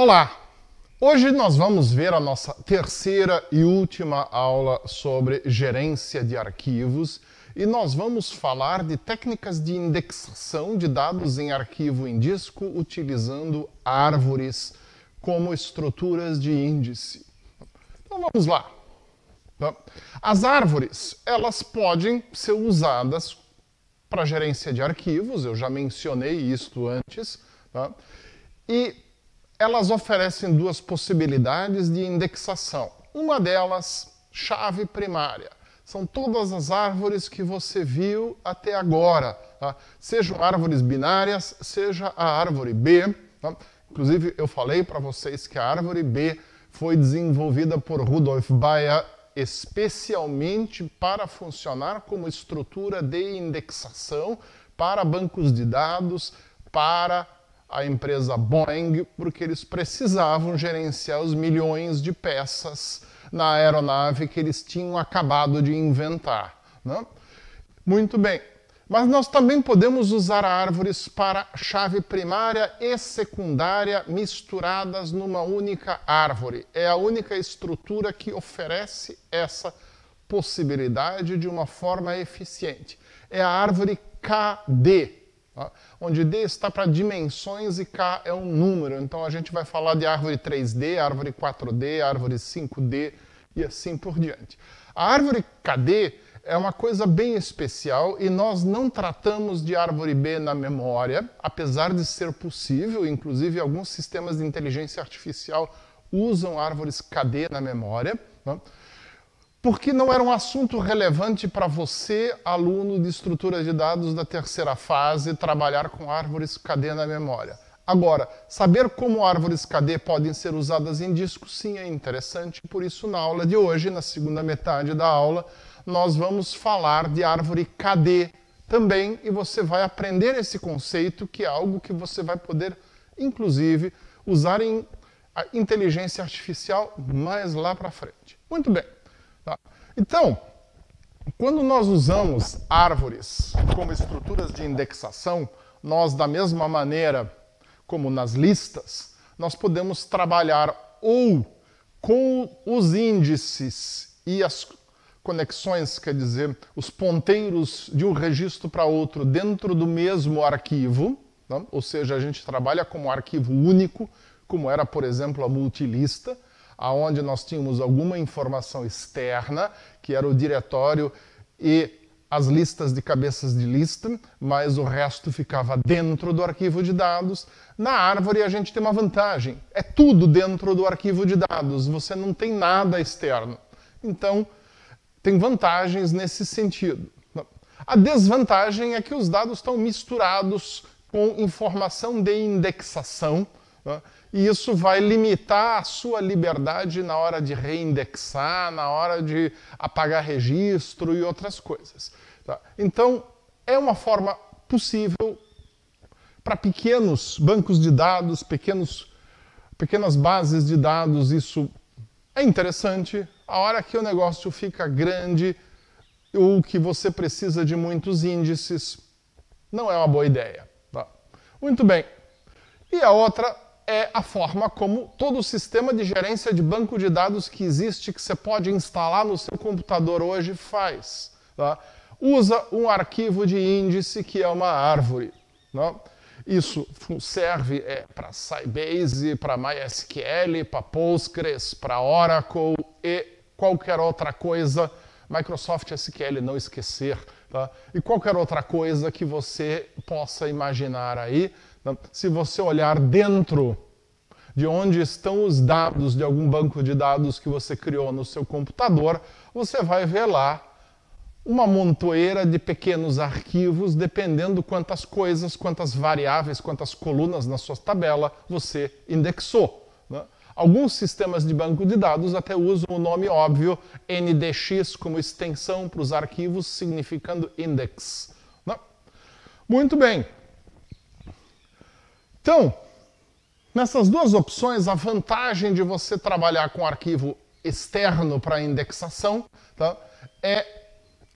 Olá! Hoje nós vamos ver a nossa terceira e última aula sobre gerência de arquivos e nós vamos falar de técnicas de indexação de dados em arquivo em disco utilizando árvores como estruturas de índice. Então vamos lá. As árvores, elas podem ser usadas para gerência de arquivos, eu já mencionei isto antes, e elas oferecem duas possibilidades de indexação. Uma delas, chave primária. São todas as árvores que você viu até agora. Sejam árvores binárias, seja a árvore B. Inclusive, eu falei para vocês que a árvore B foi desenvolvida por Rudolf Bayer especialmente para funcionar como estrutura de indexação para bancos de dados, para a empresa Boeing, porque eles precisavam gerenciar os milhões de peças na aeronave que eles tinham acabado de inventar. Muito bem. Mas nós também podemos usar árvores para chave primária e secundária misturadas numa única árvore. É a única estrutura que oferece essa possibilidade de uma forma eficiente. É a árvore KD. Onde D está para dimensões e K é um número. Então a gente vai falar de árvore 3D, árvore 4D, árvore 5D e assim por diante. A árvore KD é uma coisa bem especial e nós não tratamos de árvore B na memória, apesar de ser possível, inclusive alguns sistemas de inteligência artificial usam árvores KD na memória, porque não era um assunto relevante para você, aluno de estrutura de dados da terceira fase, trabalhar com árvores KD na memória. Agora, saber como árvores KD podem ser usadas em disco, sim, é interessante. Por isso, na aula de hoje, na segunda metade da aula, nós vamos falar de árvore KD também, e você vai aprender esse conceito, que é algo que você vai poder, inclusive, usar em inteligência artificial mais lá para frente. Muito bem. Então, quando nós usamos árvores como estruturas de indexação, nós, da mesma maneira como nas listas, nós podemos trabalhar ou com os índices e as conexões, quer dizer, os ponteiros de um registro para outro dentro do mesmo arquivo, ou seja, a gente trabalha como arquivo único, como era, por exemplo, a multilista, onde nós tínhamos alguma informação externa, que era o diretório e as listas de cabeças de lista, mas o resto ficava dentro do arquivo de dados. Na árvore a gente tem uma vantagem, é tudo dentro do arquivo de dados, você não tem nada externo. Então, tem vantagens nesse sentido. A desvantagem é que os dados estão misturados com informação de indexação, e isso vai limitar a sua liberdade na hora de reindexar, na hora de apagar registro e outras coisas. Então, é uma forma possível para pequenos bancos de dados, pequenas bases de dados, isso é interessante. A hora que o negócio fica grande ou que você precisa de muitos índices, não é uma boa ideia. Muito bem. E a outra é a forma como todo o sistema de gerência de banco de dados que existe, que você pode instalar no seu computador hoje, faz. Usa um arquivo de índice que é uma árvore. Isso serve para Sybase, para MySQL, para Postgres, para Oracle e qualquer outra coisa, Microsoft SQL, não esquecer, e qualquer outra coisa que você possa imaginar aí. Se você olhar dentro de onde estão os dados de algum banco de dados que você criou no seu computador, você vai ver lá uma montoeira de pequenos arquivos, dependendo quantas coisas, quantas variáveis, quantas colunas na sua tabela você indexou. Alguns sistemas de banco de dados até usam o nome óbvio NDX como extensão para os arquivos, significando index. Muito bem. Então, nessas duas opções, a vantagem de você trabalhar com arquivo externo para indexação é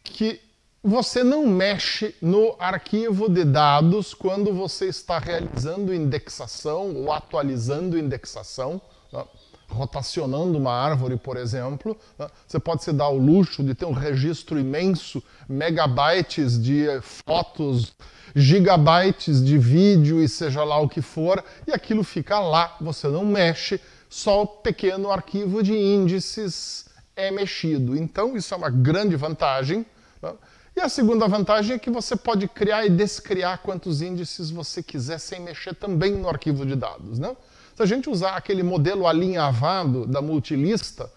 que você não mexe no arquivo de dados quando você está realizando indexação ou atualizando indexação, né? Rotacionando uma árvore, por exemplo. Né? Você pode se dar o luxo de ter um registro imenso, megabytes de fotos, gigabytes de vídeo e seja lá o que for, e aquilo fica lá, você não mexe, só o pequeno arquivo de índices é mexido. Então, isso é uma grande vantagem. Né? E a segunda vantagem é que você pode criar e descriar quantos índices você quiser sem mexer também no arquivo de dados. Né? Se a gente usar aquele modelo alinhavado da multilista,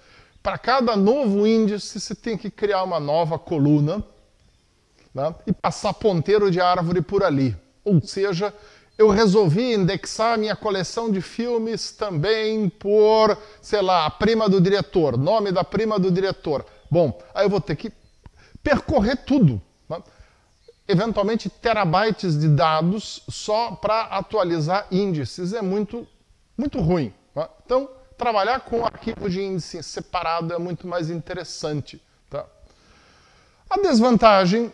para cada novo índice você tem que criar uma nova coluna, né, e passar ponteiro de árvore por ali. Ou seja, eu resolvi indexar a minha coleção de filmes também por, sei lá, a prima do diretor, nome da prima do diretor. Bom, aí eu vou ter que percorrer tudo. Né? Eventualmente terabytes de dados só para atualizar índices. É muito ruim. Né? Então, trabalhar com arquivo de índice separado é muito mais interessante. Tá? A desvantagem,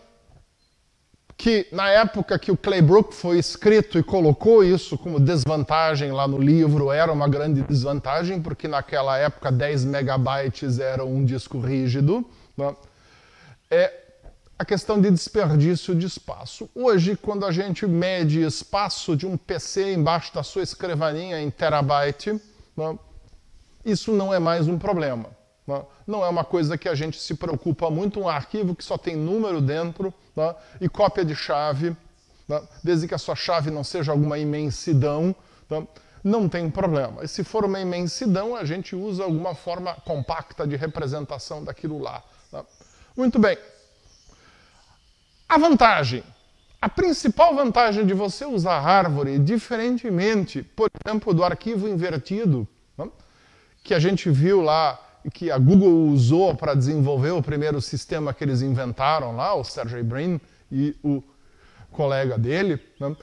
que na época que o Claybrook foi escrito e colocou isso como desvantagem lá no livro, era uma grande desvantagem, porque naquela época 10 megabytes era um disco rígido, né? É a questão de desperdício de espaço. Hoje, quando a gente mede espaço de um PC embaixo da sua escrivaninha em terabyte, né, isso não é mais um problema. Né? Não é uma coisa que a gente se preocupa muito, um arquivo que só tem número dentro, né, e cópia de chave, né, desde que a sua chave não seja alguma imensidão, né, não tem problema. E se for uma imensidão, a gente usa alguma forma compacta de representação daquilo lá. Né? Muito bem. A vantagem. A principal vantagem de você usar árvore, diferentemente, por exemplo, do arquivo invertido, né, que a gente viu lá, que a Google usou para desenvolver o primeiro sistema que eles inventaram lá, o Sergey Brin e o colega dele, né,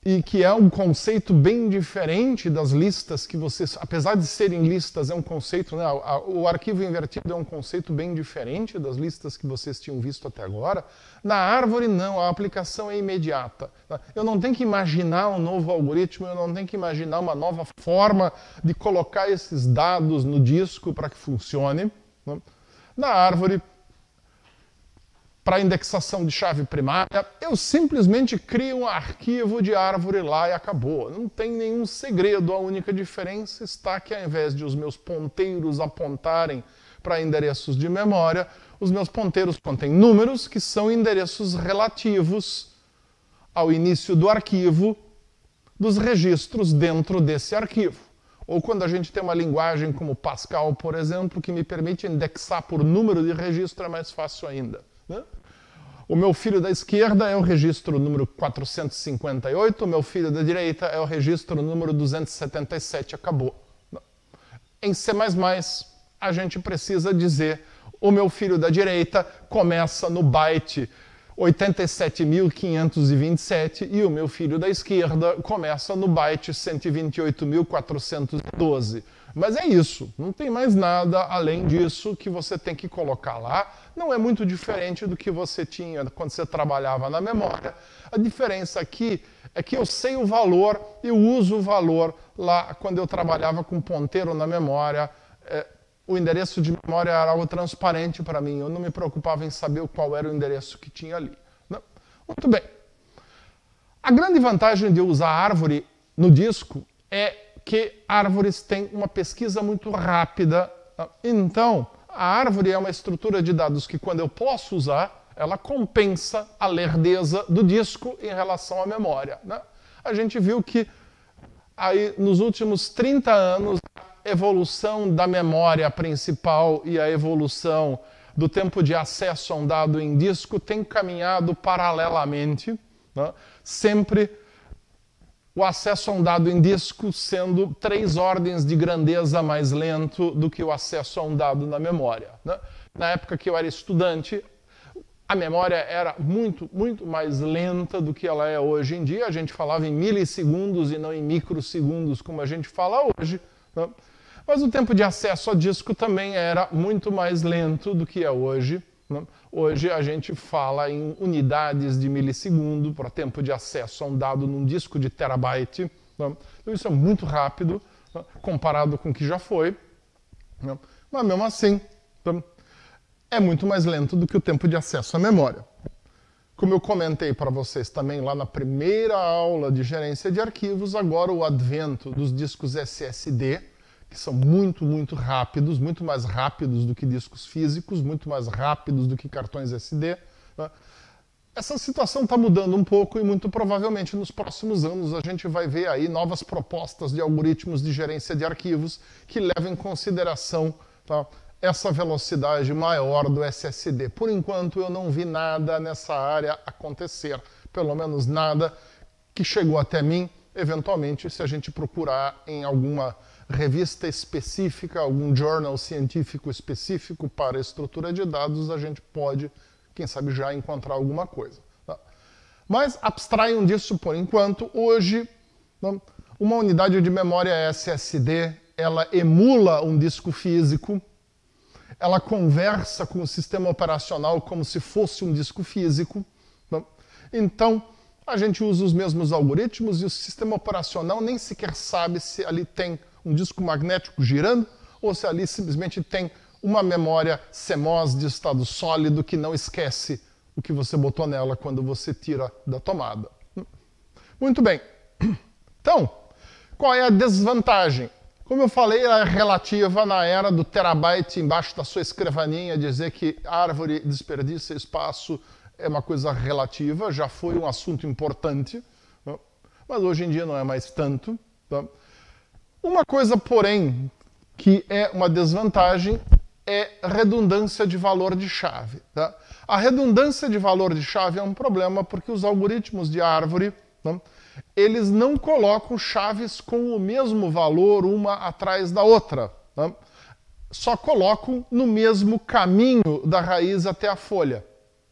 e que é um conceito bem diferente das listas que vocês, apesar de serem listas, é um conceito, né, o arquivo invertido é um conceito bem diferente das listas que vocês tinham visto até agora. Na árvore, não, a aplicação é imediata. Eu não tenho que imaginar um novo algoritmo, eu não tenho que imaginar uma nova forma de colocar esses dados no disco para que funcione. Né? Na árvore, para indexação de chave primária, eu simplesmente crio um arquivo de árvore lá e acabou. Não tem nenhum segredo, a única diferença está que ao invés de os meus ponteiros apontarem para endereços de memória, os meus ponteiros contêm números que são endereços relativos ao início do arquivo dos registros dentro desse arquivo. Ou quando a gente tem uma linguagem como Pascal, por exemplo, que me permite indexar por número de registro, é mais fácil ainda. Né? O meu filho da esquerda é o registro número 458, o meu filho da direita é o registro número 277, acabou. Em C++, a gente precisa dizer o meu filho da direita começa no byte 87.527 e o meu filho da esquerda começa no byte 128.412. Mas é isso, não tem mais nada além disso que você tem que colocar lá. Não é muito diferente do que você tinha quando você trabalhava na memória. A diferença aqui é que eu sei o valor, eu uso o valor lá quando eu trabalhava com ponteiro na memória. O endereço de memória era algo transparente para mim, eu não me preocupava em saber qual era o endereço que tinha ali. Não? Muito bem. A grande vantagem de usar árvore no disco é que árvores têm uma pesquisa muito rápida. Então, a árvore é uma estrutura de dados que, quando eu posso usar, ela compensa a lerdeza do disco em relação à memória. Né? A gente viu que aí, nos últimos 30 anos, a evolução da memória principal e a evolução do tempo de acesso a um dado em disco tem caminhado paralelamente, né? Sempre o acesso a um dado em disco sendo 3 ordens de grandeza mais lento do que o acesso a um dado na memória. Né? Na época que eu era estudante, a memória era muito mais lenta do que ela é hoje em dia. A gente falava em milissegundos e não em microsegundos, como a gente fala hoje. Né? Mas o tempo de acesso a disco também era muito mais lento do que é hoje. né? Hoje a gente fala em unidades de milissegundo para tempo de acesso a um dado num disco de terabyte. Né? Então isso é muito rápido, né, comparado com o que já foi. Né? Mas mesmo assim, né, é muito mais lento do que o tempo de acesso à memória. Como eu comentei para vocês também lá na primeira aula de gerência de arquivos, agora o advento dos discos SSD, que são muito rápidos, muito mais rápidos do que discos físicos, muito mais rápidos do que cartões SD. Né? Essa situação está mudando um pouco e muito provavelmente nos próximos anos a gente vai ver aí novas propostas de algoritmos de gerência de arquivos que levam em consideração, tá, essa velocidade maior do SSD. Por enquanto eu não vi nada nessa área acontecer, pelo menos nada que chegou até mim. Eventualmente, se a gente procurar em alguma revista específica, algum journal científico específico para estrutura de dados, a gente pode, quem sabe, já encontrar alguma coisa. Tá? Mas abstraiam disso por enquanto. Hoje, uma unidade de memória SSD, ela emula um disco físico, ela conversa com o sistema operacional como se fosse um disco físico. Né? Então, a gente usa os mesmos algoritmos e o sistema operacional nem sequer sabe se ali tem um disco magnético girando ou se ali simplesmente tem uma memória CMOS de estado sólido que não esquece o que você botou nela quando você tira da tomada. Muito bem. Então, qual é a desvantagem? Como eu falei, ela é relativa na era do terabyte embaixo da sua escrivaninha, dizer que árvore desperdiça espaço é uma coisa relativa, já foi um assunto importante, né? Mas hoje em dia não é mais tanto. Tá? Uma coisa, porém, que é uma desvantagem é redundância de valor de chave. Tá? A redundância de valor de chave é um problema porque os algoritmos de árvore, né, eles não colocam chaves com o mesmo valor uma atrás da outra. Né? Só colocam no mesmo caminho da raiz até a folha.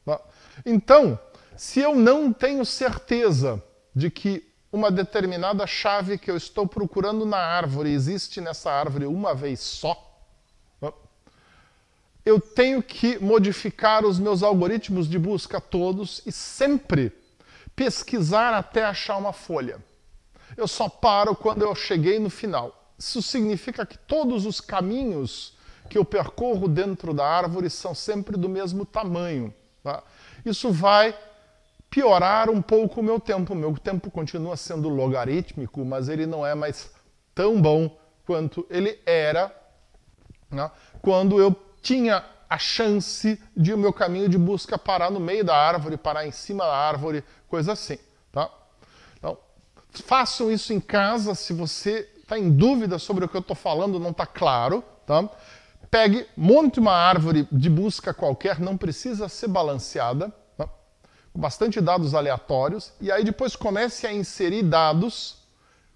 Né? Então, se eu não tenho certeza de que uma determinada chave que eu estou procurando na árvore existe nessa árvore uma vez só, né, eu tenho que modificar os meus algoritmos de busca todos e sempre pesquisar até achar uma folha. Eu só paro quando eu cheguei no final. Isso significa que todos os caminhos que eu percorro dentro da árvore são sempre do mesmo tamanho. Tá? Isso vai piorar um pouco o meu tempo. O meu tempo continua sendo logarítmico, mas ele não é mais tão bom quanto ele era, né, quando eu tinha a chance de o meu caminho de busca parar no meio da árvore, parar em cima da árvore, coisa assim. Tá? Então, façam isso em casa. Se você está em dúvida sobre o que eu estou falando, não está claro, tá? Pegue, monte uma árvore de busca qualquer, não precisa ser balanceada, tá? Com bastante dados aleatórios, e aí depois comece a inserir dados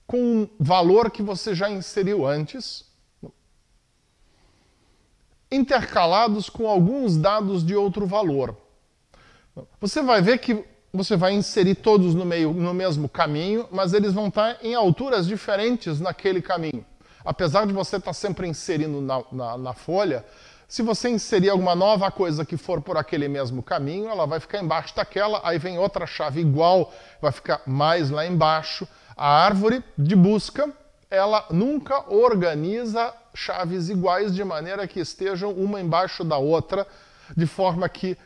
com um valor que você já inseriu antes, intercalados com alguns dados de outro valor. Você vai ver que você vai inserir todos no mesmo caminho, mas eles vão estar em alturas diferentes naquele caminho. Apesar de você estar sempre inserindo na folha, se você inserir alguma nova coisa que for por aquele mesmo caminho, ela vai ficar embaixo daquela, aí vem outra chave igual, vai ficar mais lá embaixo. A árvore de busca, ela nunca organiza chaves iguais de maneira que estejam uma embaixo da outra, de forma que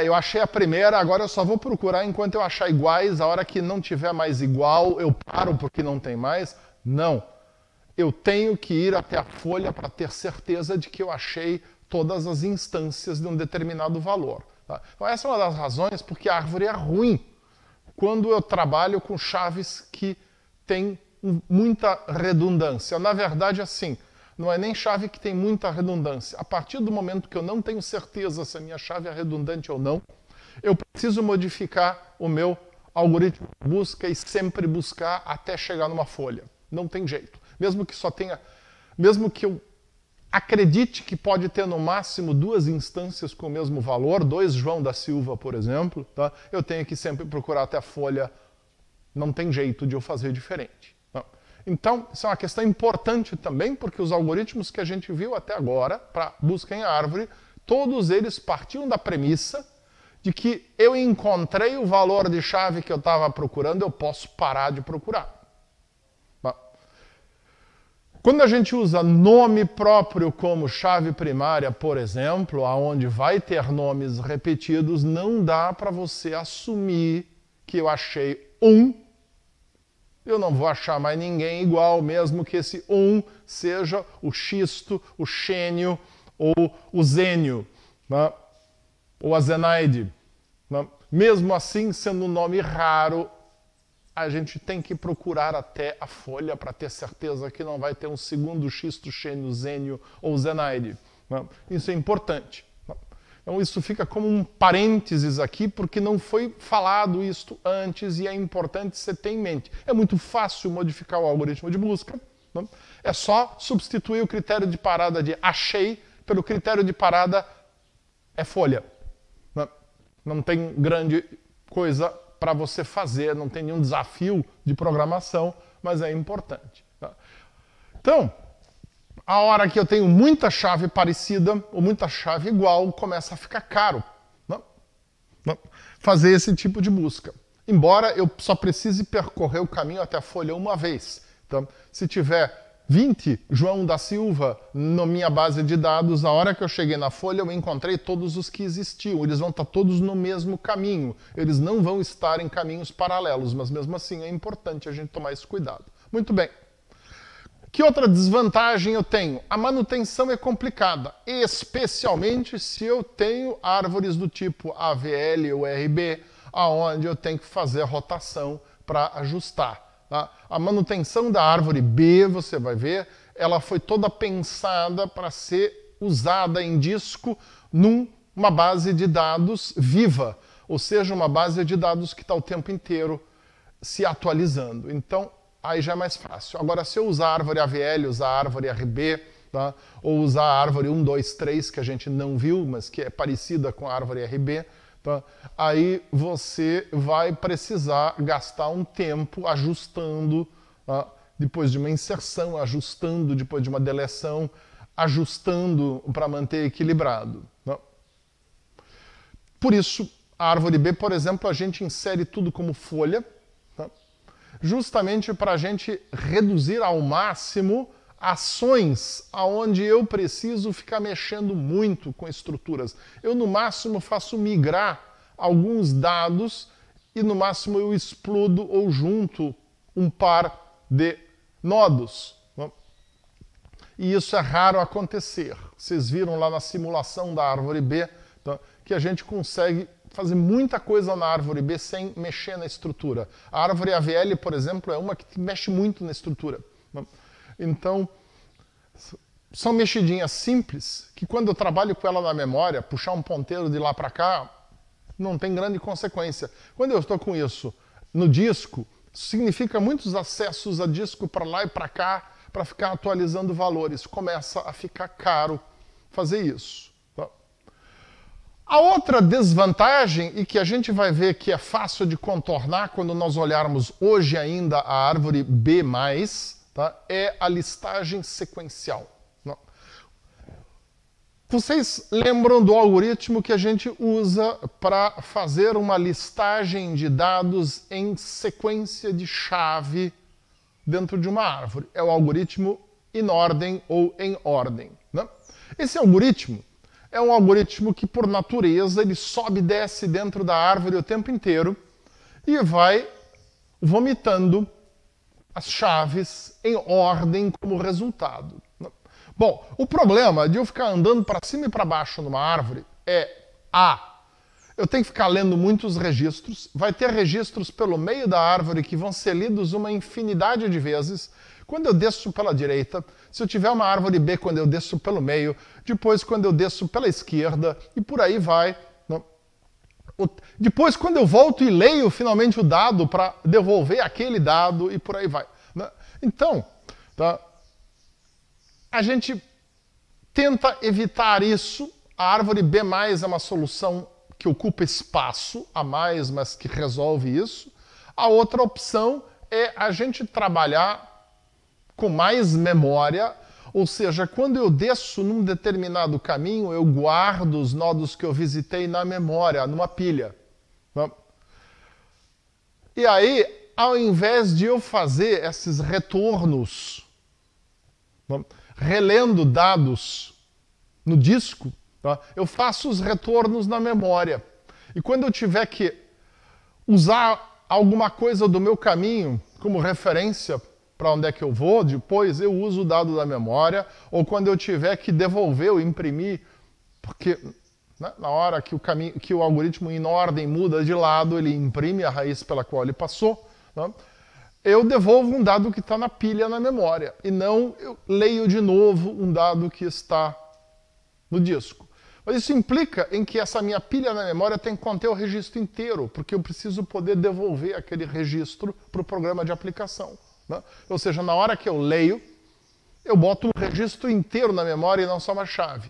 eu achei a primeira, agora eu só vou procurar enquanto eu achar iguais, a hora que não tiver mais igual, eu paro porque não tem mais. Não. Eu tenho que ir até a folha para ter certeza de que eu achei todas as instâncias de um determinado valor. Tá? Então essa é uma das razões porque a árvore é ruim quando eu trabalho com chaves que têm muita redundância. Na verdade, assim, não é nem chave que tem muita redundância. A partir do momento que eu não tenho certeza se a minha chave é redundante ou não, eu preciso modificar o meu algoritmo de busca e sempre buscar até chegar numa folha. Não tem jeito. Mesmo que só tenha, mesmo que eu acredite que pode ter no máximo 2 instâncias com o mesmo valor, 2 João da Silva, por exemplo, tá? Eu tenho que sempre procurar até a folha. Não tem jeito de eu fazer diferente. Tá? Então, isso é uma questão importante também, porque os algoritmos que a gente viu até agora, para busca em árvore, todos eles partiam da premissa de que eu encontrei o valor de chave que eu estava procurando, eu posso parar de procurar. Quando a gente usa nome próprio como chave primária, por exemplo, aonde vai ter nomes repetidos, não dá para você assumir que eu achei um, eu não vou achar mais ninguém igual, mesmo que esse um seja o xisto, o xênio ou o zênio, né? Ou a zenaide. Né? Mesmo assim, sendo um nome raro, a gente tem que procurar até a folha para ter certeza que não vai ter um segundo xisto, xênio, zênio ou zenaide. Né? Isso é importante. Então isso fica como um parênteses aqui, porque não foi falado isto antes e é importante você ter em mente. É muito fácil modificar o algoritmo de busca. Né? É só substituir o critério de parada de achei pelo critério de parada é folha. Né? Não tem grande coisa para você fazer, não tem nenhum desafio de programação, mas é importante. Tá? Então, a hora que eu tenho muita chave parecida ou muita chave igual, começa a ficar caro, né? Fazer esse tipo de busca. Embora eu só precise percorrer o caminho até a folha uma vez. Então, se tiver 20 João da Silva na minha base de dados, a hora que eu cheguei na folha eu encontrei todos os que existiam. Eles vão estar todos no mesmo caminho. Eles não vão estar em caminhos paralelos, mas mesmo assim é importante a gente tomar esse cuidado. Muito bem. Que outra desvantagem eu tenho? A manutenção é complicada, especialmente se eu tenho árvores do tipo AVL ou RB, aonde eu tenho que fazer a rotação para ajustar. Tá? A manutenção da árvore B, você vai ver, ela foi toda pensada para ser usada em disco numa base de dados viva, ou seja, uma base de dados que está o tempo inteiro se atualizando. Então, aí já é mais fácil. Agora, se eu usar a árvore AVL, usar a árvore RB, tá? Ou usar a árvore 1, 2, 3, que a gente não viu, mas que é parecida com a árvore RB, tá? Aí você vai precisar gastar um tempo ajustando, tá? Depois de uma inserção, ajustando depois de uma deleção, ajustando para manter equilibrado. Tá? Por isso, a árvore B, por exemplo, a gente insere tudo como folha, tá? Justamente para a gente reduzir ao máximo ações aonde eu preciso ficar mexendo muito com estruturas. Eu, no máximo, faço migrar alguns dados e, no máximo, eu explodo ou junto um par de nodos. Né? E isso é raro acontecer. Vocês viram lá na simulação da árvore B, tá? Que a gente consegue fazer muita coisa na árvore B sem mexer na estrutura. A árvore AVL, por exemplo, é uma que mexe muito na estrutura. Né? Então, são mexidinhas simples que quando eu trabalho com ela na memória, puxar um ponteiro de lá para cá, não tem grande consequência. Quando eu estou com isso no disco, significa muitos acessos a disco para lá e para cá, para ficar atualizando valores. Começa a ficar caro fazer isso. Tá? A outra desvantagem, e que a gente vai ver que é fácil de contornar quando nós olharmos hoje ainda a árvore B+, tá? É a listagem sequencial. Vocês lembram do algoritmo que a gente usa para fazer uma listagem de dados em sequência de chave dentro de uma árvore? É o algoritmo in ordem ou em ordem. Né? Esse algoritmo é um algoritmo que, por natureza, ele sobe e desce dentro da árvore o tempo inteiro e vai vomitando as chaves em ordem como resultado. Bom, o problema de eu ficar andando para cima e para baixo numa árvore é eu tenho que ficar lendo muitos registros, vai ter registros pelo meio da árvore que vão ser lidos uma infinidade de vezes. Quando eu desço pela direita, se eu tiver uma árvore B, quando eu desço pelo meio, depois quando eu desço pela esquerda e por aí vai. Depois quando eu volto e leio finalmente o dado para devolver aquele dado e por aí vai. Então, tá? A gente tenta evitar isso. A árvore B+, é uma solução que ocupa espaço a mais, mas que resolve isso. A outra opção é a gente trabalhar com mais memória, Ou seja, quando eu desço num determinado caminho, eu guardo os nodos que eu visitei na memória, numa pilha. Tá? E aí, ao invés de eu fazer esses retornos, tá? Relendo dados no disco, tá? Eu faço os retornos na memória. E quando eu tiver que usar alguma coisa do meu caminho como referência para onde é que eu vou, depois eu uso o dado da memória, ou quando eu tiver que devolver ou imprimir, porque né, na hora que o algoritmo em ordem muda de lado, ele imprime a raiz pela qual ele passou, né, eu devolvo um dado que está na pilha na memória, e não eu leio de novo um dado que está no disco. Mas isso implica em que essa minha pilha na memória tem que conter o registro inteiro, porque eu preciso poder devolver aquele registro para o programa de aplicação. Né? Ou seja, na hora que eu leio, eu boto um registro inteiro na memória e não só uma chave.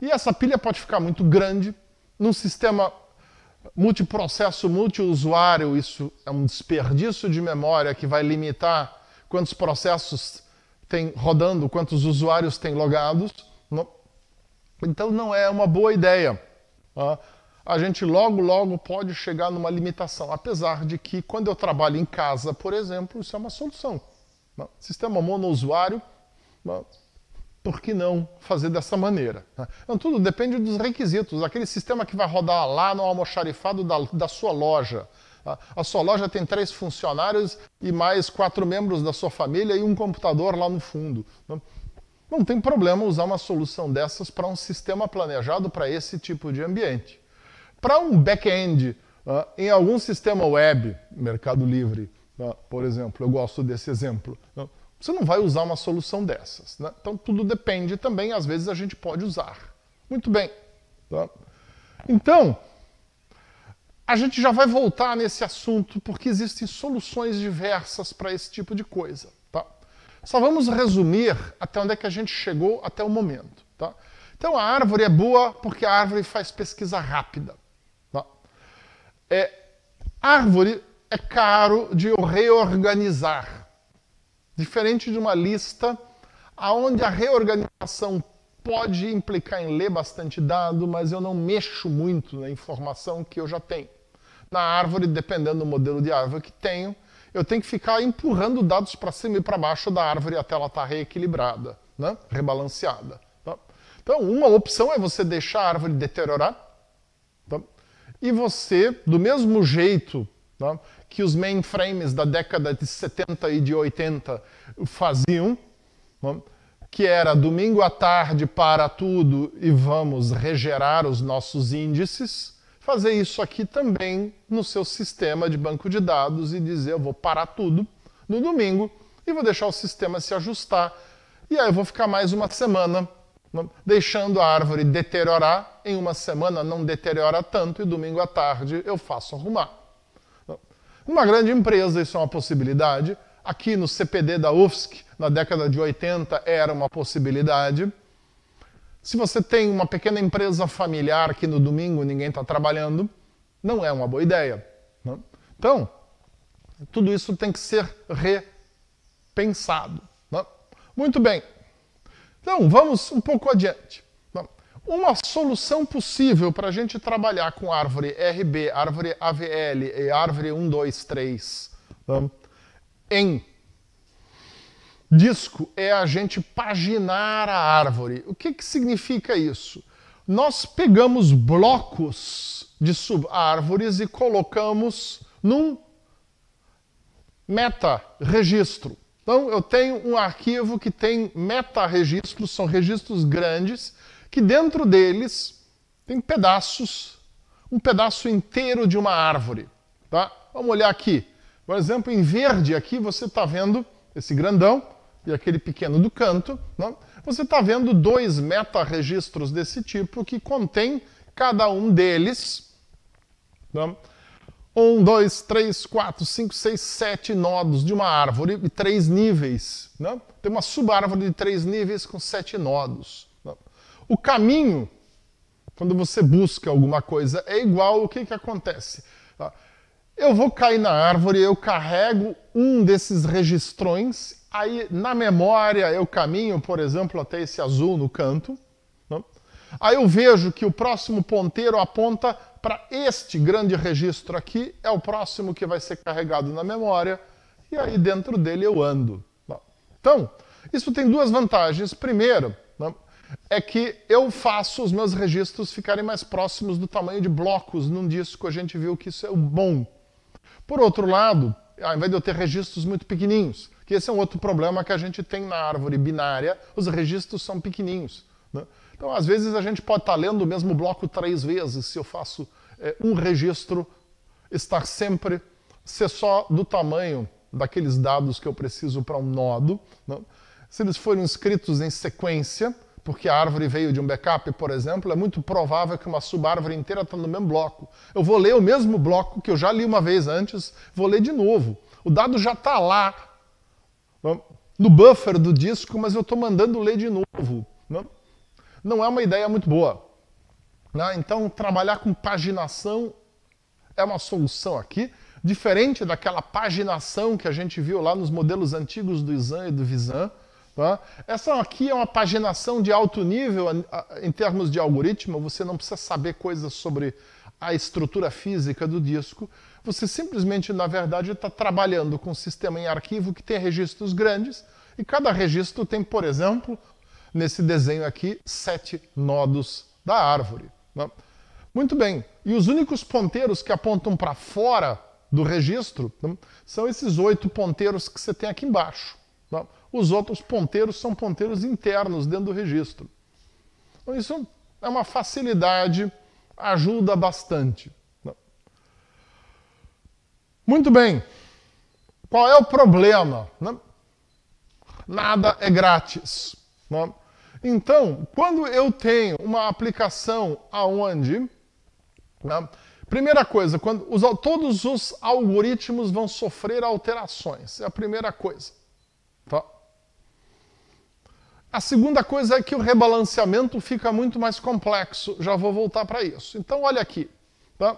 E essa pilha pode ficar muito grande. Num sistema multiprocesso, multiusuário, isso é um desperdício de memória que vai limitar quantos processos tem rodando, quantos usuários tem logados. Então não é uma boa ideia. A gente logo pode chegar numa limitação, apesar de que quando eu trabalho em casa, por exemplo, isso é uma solução. Sistema monousuário, por que não fazer dessa maneira? Então tudo depende dos requisitos. Aquele sistema que vai rodar lá no almoxarifado da sua loja. A sua loja tem 3 funcionários e mais 4 membros da sua família e um computador lá no fundo. Não tem problema usar uma solução dessas para um sistema planejado para esse tipo de ambiente. Para um back-end, em algum sistema web, Mercado Livre, por exemplo, eu gosto desse exemplo, você não vai usar uma solução dessas. Né? Então tudo depende também, às vezes a gente pode usar. Muito bem. Tá? Então, a gente já vai voltar nesse assunto porque existem soluções diversas para esse tipo de coisa. Tá? Só vamos resumir até onde é que a gente chegou até o momento. Tá? Então a árvore é boa porque a árvore faz pesquisa rápida. Tá? Árvore é caro de eu reorganizar. Diferente de uma lista, onde a reorganização pode implicar em ler bastante dado, mas eu não mexo muito na informação que eu já tenho. Na árvore, dependendo do modelo de árvore que tenho, eu tenho que ficar empurrando dados para cima e para baixo da árvore até ela estar reequilibrada, né? Rebalanceada. Tá? Então, uma opção é você deixar a árvore deteriorar, tá? E você, do mesmo jeito, tá, que os mainframes da década de 70 e de 80 faziam, tá, que era domingo à tarde para tudo e vamos regerar os nossos índices, fazer isso aqui também no seu sistema de banco de dados e dizer eu vou parar tudo no domingo e vou deixar o sistema se ajustar. E aí eu vou ficar mais uma semana deixando a árvore deteriorar. Em uma semana não deteriora tanto e domingo à tarde eu faço arrumar. Numa grande empresa isso é uma possibilidade. Aqui no CPD da UFSC, na década de 80, era uma possibilidade. Se você tem uma pequena empresa familiar que no domingo ninguém está trabalhando, não é uma boa ideia. Né? Então, tudo isso tem que ser repensado. Né? Muito bem. Então, vamos um pouco adiante. Uma solução possível para a gente trabalhar com árvore RB, árvore AVL e árvore 1, 2, 3 em disco é a gente paginar a árvore. O que significa isso? Nós pegamos blocos de subárvores e colocamos num meta-registro. Então, eu tenho um arquivo que tem meta-registros, são registros grandes, que dentro deles tem pedaços, um pedaço inteiro de uma árvore. Tá? Vamos olhar aqui. Por exemplo, em verde aqui você está vendo esse grandão e aquele pequeno do canto. Né? Você está vendo 2 meta-registros desse tipo que contém cada um deles. Né? 1, 2, 3, 4, 5, 6, 7 nodos de uma árvore e 3 níveis. Né? Tem uma subárvore de 3 níveis com 7 nodos. Né? O caminho, quando você busca alguma coisa, é igual. O que acontece? Tá? Eu vou cair na árvore, eu carrego um desses registrões aí na memória eu caminho, por exemplo, até esse azul no canto. Né? Aí eu vejo que o próximo ponteiro aponta para este grande registro aqui, é o próximo que vai ser carregado na memória, e aí dentro dele eu ando. Então, isso tem duas vantagens. Primeiro, né, é que eu faço os meus registros ficarem mais próximos do tamanho de blocos num disco. A gente viu que isso é bom. Por outro lado, ao invés de eu ter registros muito pequenininhos, que esse é um outro problema que a gente tem na árvore binária, os registros são pequenininhos. Né? Então, às vezes, a gente pode estar lendo o mesmo bloco 3 vezes, se eu faço um registro estar sempre, ser só do tamanho daqueles dados que eu preciso para um nodo. Né? Se eles forem escritos em sequência, porque a árvore veio de um backup, por exemplo, é muito provável que uma subárvore inteira está no mesmo bloco. Eu vou ler o mesmo bloco que eu já li uma vez antes, vou ler de novo. O dado já está lá, né, no buffer do disco, mas eu estou mandando ler de novo. Né? Não é uma ideia muito boa. Né? Então, trabalhar com paginação é uma solução aqui, diferente daquela paginação que a gente viu lá nos modelos antigos do ISAN e do VISAN. Tá? Essa aqui é uma paginação de alto nível em termos de algoritmo. Você não precisa saber coisas sobre a estrutura física do disco. Você simplesmente, na verdade, está trabalhando com um sistema em arquivo que tem registros grandes, e cada registro tem, por exemplo, nesse desenho aqui, 7 nodos da árvore. Né? Muito bem. E os únicos ponteiros que apontam para fora do registro, né, são esses 8 ponteiros que você tem aqui embaixo. Né? Os outros ponteiros são ponteiros internos dentro do registro. Então, isso é uma facilidade, ajuda bastante. Né? Muito bem. Qual é o problema? Né? Nada é grátis. Né? Então, quando eu tenho uma aplicação aonde, né, primeira coisa, todos os algoritmos vão sofrer alterações. É a primeira coisa. Tá? A segunda coisa é que o rebalanceamento fica muito mais complexo. Já vou voltar para isso. Então, olha aqui. Tá?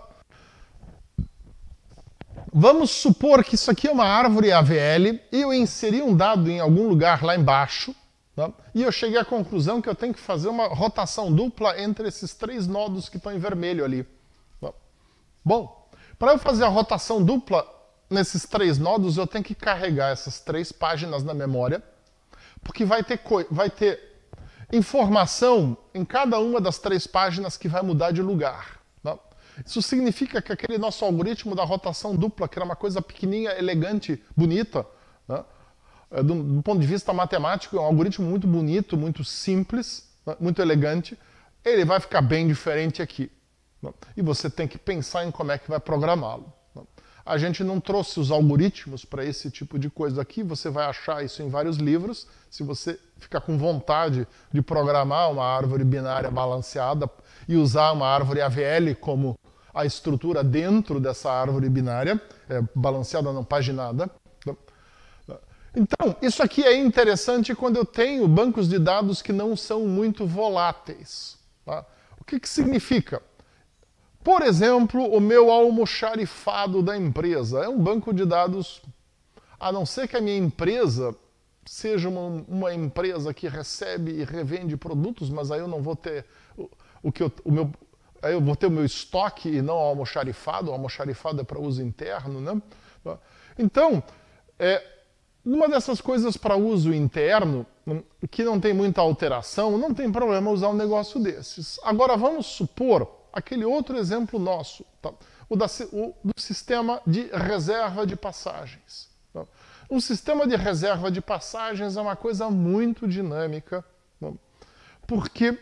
Vamos supor que isso aqui é uma árvore AVL e eu inseri um dado em algum lugar lá embaixo. Tá? E eu cheguei à conclusão que eu tenho que fazer uma rotação dupla entre esses 3 nodos que estão em vermelho ali. Tá? Bom, para eu fazer a rotação dupla nesses 3 nodos, eu tenho que carregar essas 3 páginas na memória, porque vai ter informação em cada uma das 3 páginas que vai mudar de lugar. Né? Isso significa que aquele nosso algoritmo da rotação dupla, que era uma coisa pequenininha, elegante, bonita, né? Do ponto de vista matemático, é um algoritmo muito bonito, muito simples, né? Muito elegante, ele vai ficar bem diferente aqui. Né? E você tem que pensar em como é que vai programá-lo. Né? A gente não trouxe os algoritmos para esse tipo de coisa aqui, você vai achar isso em vários livros. Se você ficar com vontade de programar uma árvore binária balanceada e usar uma árvore AVL como a estrutura dentro dessa árvore binária, balanceada não paginada. Então, isso aqui é interessante quando eu tenho bancos de dados que não são muito voláteis. Tá? O que significa? Por exemplo, o meu almoxarifado da empresa é um banco de dados, a não ser que a minha empresa seja uma empresa que recebe e revende produtos, mas aí eu não vou ter aí eu vou ter o meu estoque e não o almoxarifado é para uso interno. Né? Então, uma dessas coisas para uso interno, que não tem muita alteração, não tem problema usar um negócio desses. Agora vamos supor aquele outro exemplo nosso, tá? Do sistema de reserva de passagens. Tá? Um sistema de reserva de passagens é uma coisa muito dinâmica, tá? Porque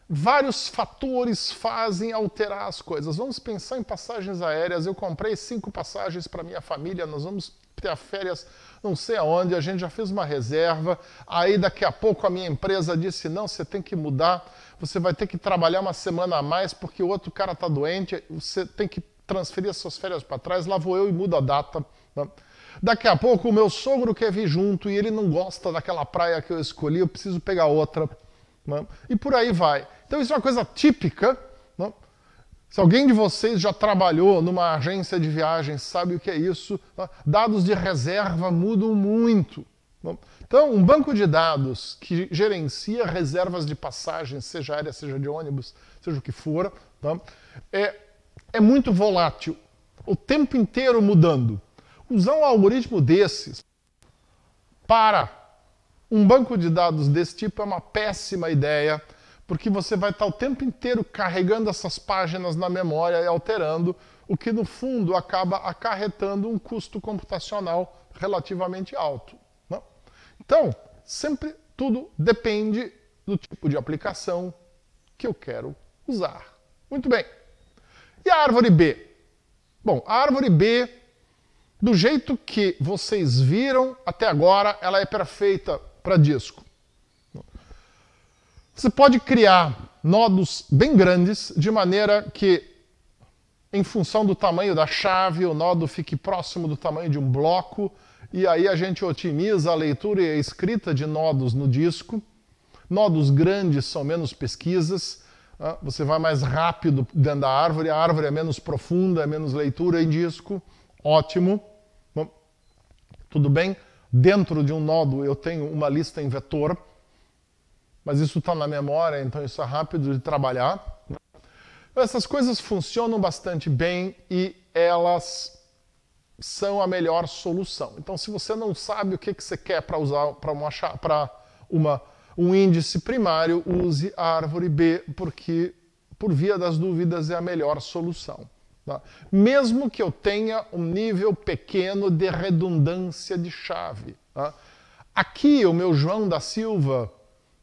vários fatores fazem alterar as coisas. Vamos pensar em passagens aéreas. Eu comprei 5 passagens para minha família, nós vamos ter férias não sei aonde, a gente já fez uma reserva, aí daqui a pouco a minha empresa disse, não, você tem que mudar, você vai ter que trabalhar uma semana a mais porque o outro cara está doente, você tem que transferir as suas férias para trás, lá vou eu e mudo a data. Né? Daqui a pouco o meu sogro quer vir junto e ele não gosta daquela praia que eu escolhi, eu preciso pegar outra. Né? E por aí vai. Então isso é uma coisa típica, né, Se alguém de vocês já trabalhou numa agência de viagens, sabe o que é isso. Tá? Dados de reserva mudam muito. Então, um banco de dados que gerencia reservas de passagens, seja aérea, seja de ônibus, seja o que for, tá? é muito volátil, o tempo inteiro mudando. Usar um algoritmo desses para um banco de dados desse tipo é uma péssima ideia, porque você vai estar o tempo inteiro carregando essas páginas na memória e alterando, o que no fundo acaba acarretando um custo computacional relativamente alto. Né? Então, sempre tudo depende do tipo de aplicação que eu quero usar. Muito bem. E a árvore B? Bom, a árvore B, do jeito que vocês viram até agora, ela é perfeita para disco. Você pode criar nodos bem grandes, de maneira que, em função do tamanho da chave, o nodo fique próximo do tamanho de um bloco, e aí a gente otimiza a leitura e a escrita de nodos no disco. Nodos grandes são menos pesquisas, você vai mais rápido dentro da árvore, a árvore é menos profunda, é menos leitura em disco, ótimo. Bom, tudo bem? Dentro de um nodo eu tenho uma lista em vetor, mas isso está na memória, então isso é rápido de trabalhar. Essas coisas funcionam bastante bem e elas são a melhor solução. Então, se você não sabe o que você quer para usar para um índice primário, use a árvore B, porque, por via das dúvidas, é a melhor solução. Tá? Mesmo que eu tenha um nível pequeno de redundância de chave. Tá? Aqui, o meu João da Silva,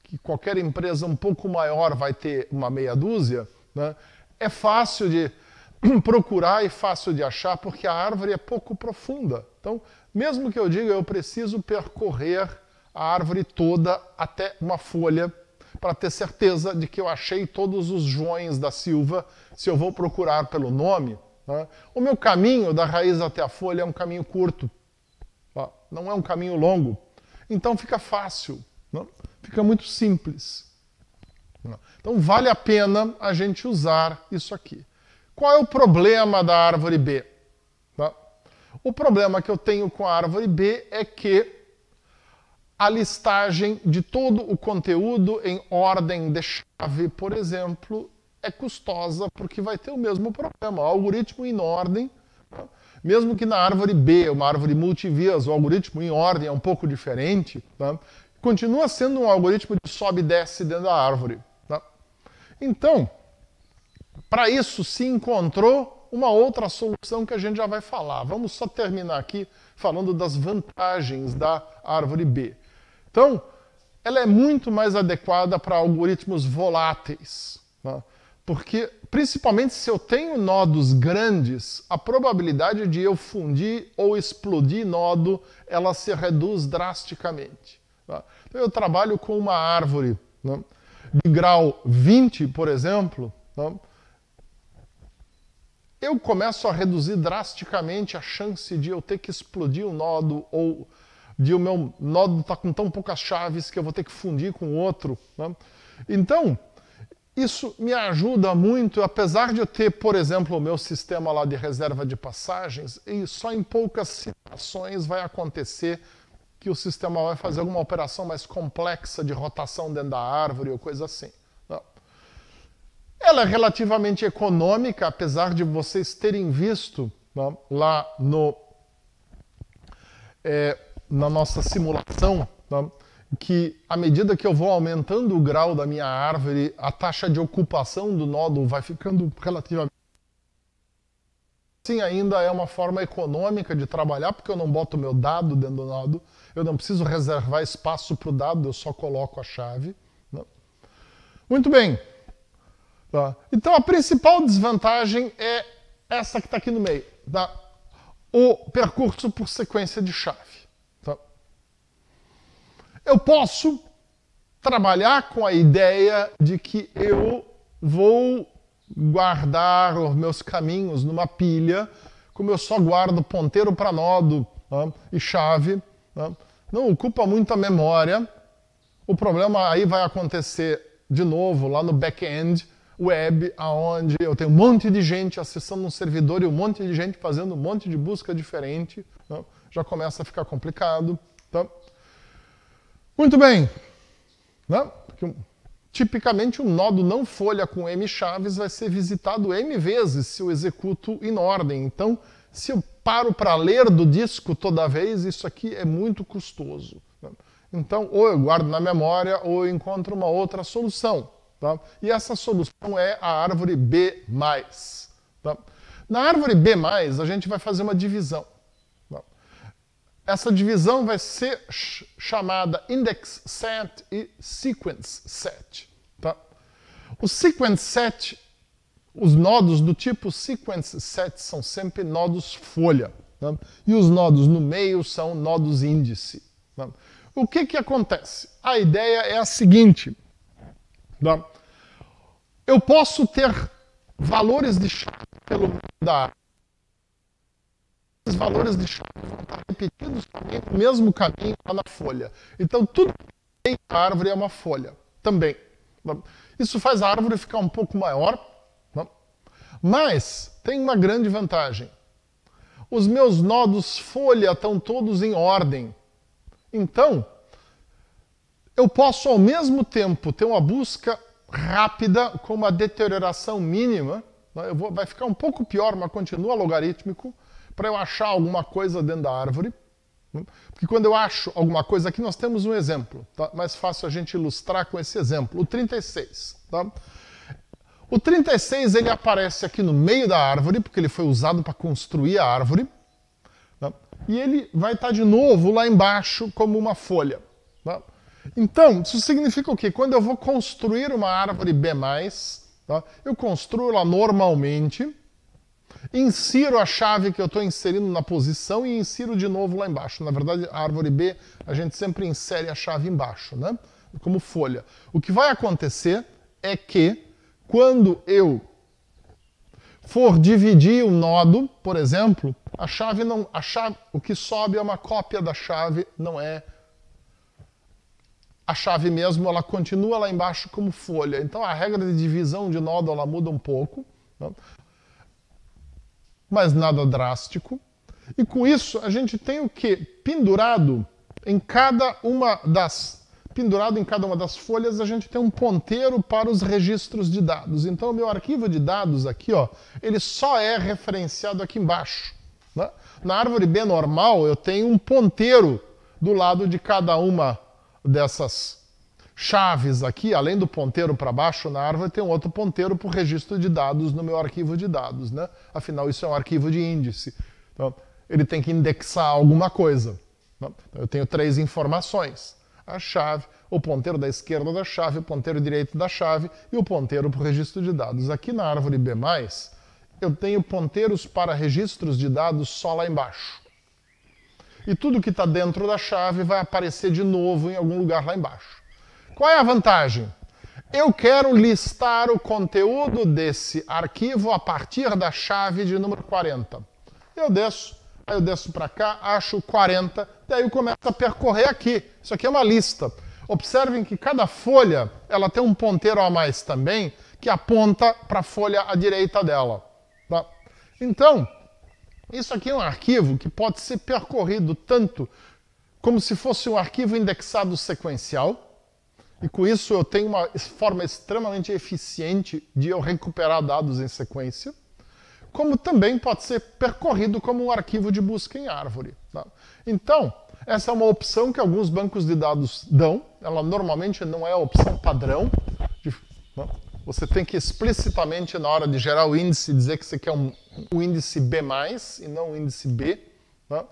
que qualquer empresa um pouco maior vai ter uma meia dúzia, né? É fácil de procurar e fácil de achar, porque a árvore é pouco profunda. Então, mesmo que eu diga eu preciso percorrer a árvore toda até uma folha, para ter certeza de que eu achei todos os Joões da Silva, se eu vou procurar pelo nome, né? O meu caminho da raiz até a folha é um caminho curto, tá? Não é um caminho longo. Então fica fácil, né? Fica muito simples. Então vale a pena a gente usar isso aqui. Qual é o problema da árvore B? Tá? O problema que eu tenho com a árvore B é que a listagem de todo o conteúdo em ordem de chave, por exemplo, é custosa porque vai ter o mesmo problema. O algoritmo em ordem, tá? Mesmo que na árvore B, uma árvore multivias, o algoritmo em ordem é um pouco diferente, tá? Continua sendo um algoritmo de sobe e desce dentro da árvore. Tá? Então, para isso se encontrou uma outra solução que a gente já vai falar. Vamos só terminar aqui falando das vantagens da árvore B. Então, ela é muito mais adequada para algoritmos voláteis. Tá? Porque, principalmente se eu tenho nodos grandes, a probabilidade de eu fundir ou explodir nodo, ela se reduz drasticamente. Tá? Então, eu trabalho com uma árvore, né, de grau 20, por exemplo, né, eu começo a reduzir drasticamente a chance de eu ter que explodir o nodo ou de o meu nodo estar com tão poucas chaves que eu vou ter que fundir com outro. Né? Então, isso me ajuda muito, apesar de eu ter, por exemplo, o meu sistema lá de reserva de passagens, e só em poucas situações vai acontecer que o sistema vai fazer alguma operação mais complexa de rotação dentro da árvore ou coisa assim. Não. Ela é relativamente econômica, apesar de vocês terem visto, não, lá na nossa simulação, não, que à medida que eu vou aumentando o grau da minha árvore, a taxa de ocupação do nodo vai ficando relativamente... Sim, ainda é uma forma econômica de trabalhar, porque eu não boto o meu dado dentro do nodo, eu não preciso reservar espaço para o dado, eu só coloco a chave. Não. Muito bem. Tá. Então a principal desvantagem é essa que está aqui no meio. Tá? O percurso por sequência de chave. Tá? Eu posso trabalhar com a ideia de que eu vou guardar os meus caminhos numa pilha, como eu só guardo ponteiro para nodo, tá, e chave, tá, não ocupa muita memória. O problema aí vai acontecer de novo lá no back-end. web, onde eu tenho um monte de gente acessando um servidor e um monte de gente fazendo um monte de busca diferente, né? Já começa a ficar complicado. Tá? Muito bem. Né? Tipicamente, um nodo não folha com M chaves vai ser visitado M vezes se eu executo em ordem. Então, se eu paro para ler do disco toda vez, isso aqui é muito custoso. Né? Então, ou eu guardo na memória, ou eu encontro uma outra solução. Tá? E essa solução é a árvore B+. Tá? Na árvore B+, a gente vai fazer uma divisão. Tá? Essa divisão vai ser chamada index set e sequence set. Tá? O sequence set, os nodos do tipo sequence set são sempre nodos folha. Tá? E os nodos no meio são nodos índice. Tá? O que acontece? A ideia é a seguinte. Tá? Eu posso ter valores de chave pelo meio da árvore. Esses valores de chave vão estar repetidos também no mesmo caminho lá na folha. Então, tudo que tem na árvore é uma folha também. Tá? Isso faz a árvore ficar um pouco maior. Tá? Mas tem uma grande vantagem. Os meus nodos folha estão todos em ordem. Então, eu posso ao mesmo tempo ter uma busca rápida com uma deterioração mínima. Vai ficar um pouco pior, mas continua logarítmico, para eu achar alguma coisa dentro da árvore. Porque quando eu acho alguma coisa, aqui nós temos um exemplo. Tá? Mais fácil a gente ilustrar com esse exemplo. O 36. Tá? O 36 ele aparece aqui no meio da árvore, porque ele foi usado para construir a árvore. Tá? E ele vai estar de novo lá embaixo como uma folha. Tá? Então, isso significa o quê? Quando eu vou construir uma árvore B+, tá? Eu construo ela normalmente, insiro a chave que eu estou inserindo na posição e insiro de novo lá embaixo. Na verdade, a árvore B, a gente sempre insere a chave embaixo, né? Como folha. O que vai acontecer é que, quando eu for dividir um nodo, por exemplo, o que sobe é uma cópia da chave, não é a chave mesmo, ela continua lá embaixo como folha. Então a regra de divisão de nodo ela muda um pouco, né? Mas nada drástico. E com isso a gente tem o quê? Pendurado em cada uma das folhas a gente tem um ponteiro para os registros de dados. Então o meu arquivo de dados aqui, ó, ele só é referenciado aqui embaixo. Né? Na árvore B normal eu tenho um ponteiro do lado de cada uma dessas chaves aqui, além do ponteiro para baixo na árvore, tem um outro ponteiro para o registro de dados no meu arquivo de dados. Né? Afinal, isso é um arquivo de índice. Então, ele tem que indexar alguma coisa. Né? Então, eu tenho 3 informações. A chave, o ponteiro da esquerda da chave, o ponteiro direito da chave e o ponteiro para o registro de dados. Aqui na árvore B+, eu tenho ponteiros para registros de dados só lá embaixo. E tudo que está dentro da chave vai aparecer de novo em algum lugar lá embaixo. Qual é a vantagem? Eu quero listar o conteúdo desse arquivo a partir da chave de número 40. Aí eu desço para cá, acho 40, daí eu começo a percorrer aqui. Isso aqui é uma lista. Observem que cada folha ela tem um ponteiro a mais também, que aponta para a folha à direita dela. Tá? Então, isso aqui é um arquivo que pode ser percorrido tanto como se fosse um arquivo indexado sequencial, e com isso eu tenho uma forma extremamente eficiente de eu recuperar dados em sequência, como também pode ser percorrido como um arquivo de busca em árvore. Tá? Então, essa é uma opção que alguns bancos de dados dão, ela normalmente não é a opção padrão. Você tem que explicitamente, na hora de gerar o índice, dizer que você quer um índice B+, e não um índice B. Tá?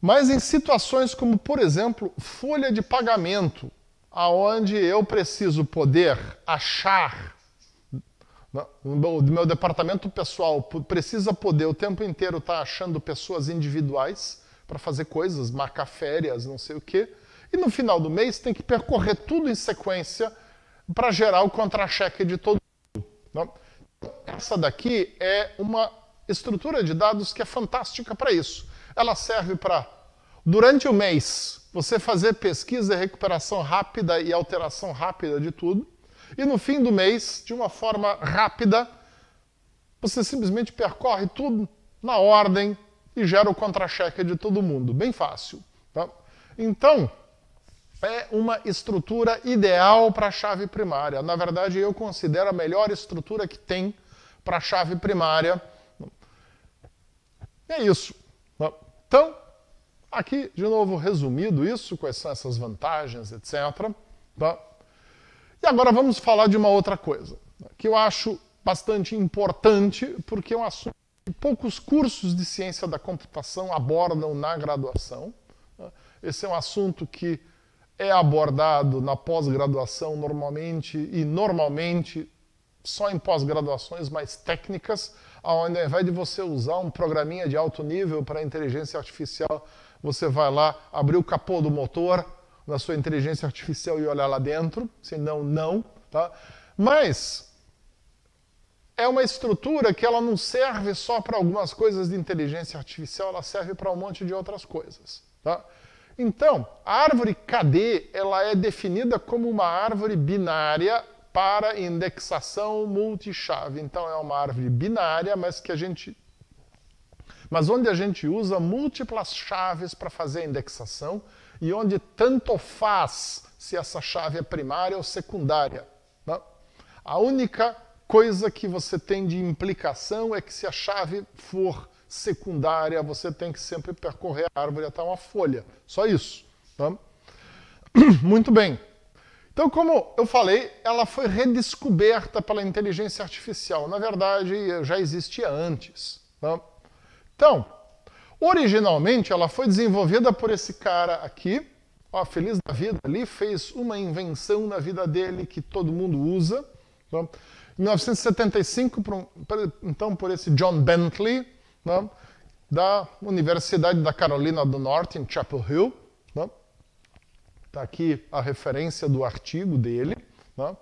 Mas em situações como, por exemplo, folha de pagamento, aonde eu preciso poder achar, né? O meu departamento pessoal precisa poder o tempo inteiro estar achando pessoas individuais para fazer coisas, marcar férias, não sei o quê, e no final do mês tem que percorrer tudo em sequência para gerar o contra-cheque de todo mundo. Né? Essa daqui é uma estrutura de dados que é fantástica para isso. Ela serve para, durante o mês, você fazer pesquisa e recuperação rápida e alteração rápida de tudo. E no fim do mês, de uma forma rápida, você simplesmente percorre tudo na ordem e gera o contra-cheque de todo mundo. Bem fácil. Tá? Então, é uma estrutura ideal para a chave primária. Na verdade, eu considero a melhor estrutura que tem para a chave primária. É isso. Tá? Então, aqui, de novo, resumido isso, quais são essas vantagens, etc. Tá? E agora vamos falar de uma outra coisa, que eu acho bastante importante, porque é um assunto que poucos cursos de ciência da computação abordam na graduação. Esse é um assunto que é abordado na pós-graduação normalmente só em pós-graduações mais técnicas, onde ao invés de você usar um programinha de alto nível para inteligência artificial, você vai lá abrir o capô do motor na sua inteligência artificial e olhar lá dentro, senão não. Tá? Mas é uma estrutura que ela não serve só para algumas coisas de inteligência artificial, ela serve para um monte de outras coisas. Tá? Então, a árvore KD ela é definida como uma árvore binária para indexação multichave. Então, é uma árvore binária, mas onde a gente usa múltiplas chaves para fazer a indexação e onde tanto faz se essa chave é primária ou secundária. Tá? A única coisa que você tem de implicação é que se a chave for secundária, você tem que sempre percorrer a árvore até uma folha. Só isso. Tá? Muito bem. Então, como eu falei, ela foi redescoberta pela inteligência artificial. Na verdade, já existia antes. Tá? Então, originalmente, ela foi desenvolvida por esse cara aqui, ó, feliz da vida ali, fez uma invenção na vida dele que todo mundo usa. Tá? Em 1975, então, por esse John Bentley, né, da Universidade da Carolina do Norte, em Chapel Hill. Está aqui a referência do artigo dele, né,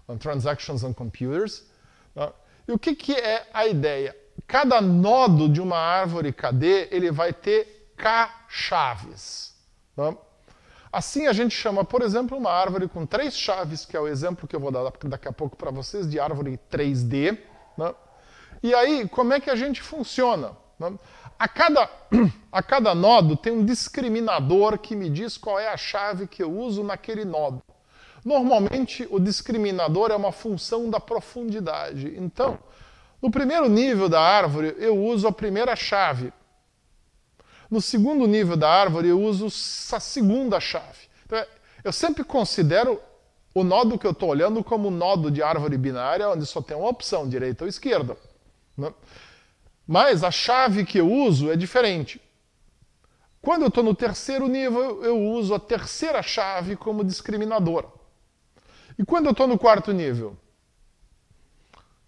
on Transactions on Computers. Né. E o que é a ideia? Cada nodo de uma árvore KD ele vai ter K chaves. Né. Assim a gente chama, por exemplo, uma árvore com 3 chaves, que é o exemplo que eu vou dar daqui a pouco para vocês, de árvore 3D. Né? E aí, como é que a gente funciona? Né? A cada nodo tem um discriminador que me diz qual é a chave que eu uso naquele nodo. Normalmente, o discriminador é uma função da profundidade. Então, no primeiro nível da árvore, eu uso a primeira chave. No segundo nível da árvore, eu uso a segunda chave. Então, eu sempre considero o nodo que eu estou olhando como um nodo de árvore binária, onde só tem uma opção, direita ou esquerda. Né? Mas a chave que eu uso é diferente. Quando eu estou no terceiro nível, eu uso a terceira chave como discriminador. E quando eu estou no quarto nível,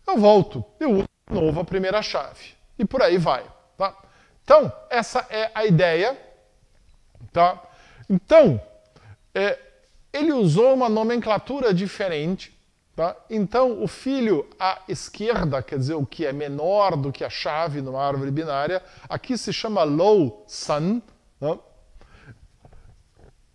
eu volto, eu uso de novo a primeira chave. E por aí vai. Tá? Então, essa é a ideia. Tá? Então, ele usou uma nomenclatura diferente. Tá? Então, o filho à esquerda, quer dizer, o que é menor do que a chave numa árvore binária, aqui se chama low sun. Tá?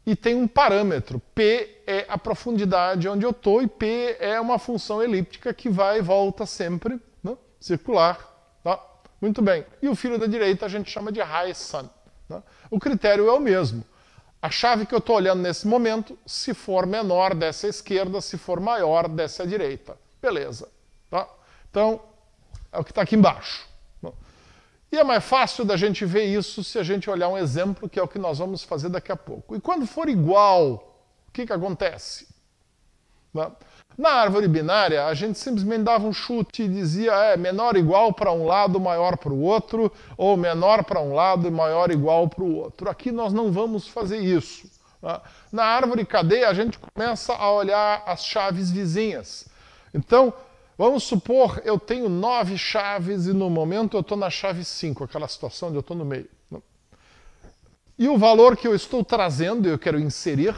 E tem um parâmetro. P é a profundidade onde eu estou e P é uma função elíptica que vai e volta sempre, né? Circular. Tá? Muito bem. E o filho da direita a gente chama de high sun. Né? O critério é o mesmo. A chave que eu estou olhando nesse momento, se for menor, desce à esquerda, se for maior, desce à direita. Beleza. Tá? Então, é o que está aqui embaixo. E é mais fácil da gente ver isso se a gente olhar um exemplo, que é o que nós vamos fazer daqui a pouco. E quando for igual, o que acontece? Na árvore binária, a gente simplesmente dava um chute e dizia menor ou igual para um lado, maior para o outro, ou menor para um lado e maior ou igual para o outro. Aqui nós não vamos fazer isso. Na árvore KD, a gente começa a olhar as chaves vizinhas. Então, vamos supor, eu tenho 9 chaves e no momento eu estou na chave 5, aquela situação onde eu estou no meio. E o valor que eu estou trazendo e eu quero inserir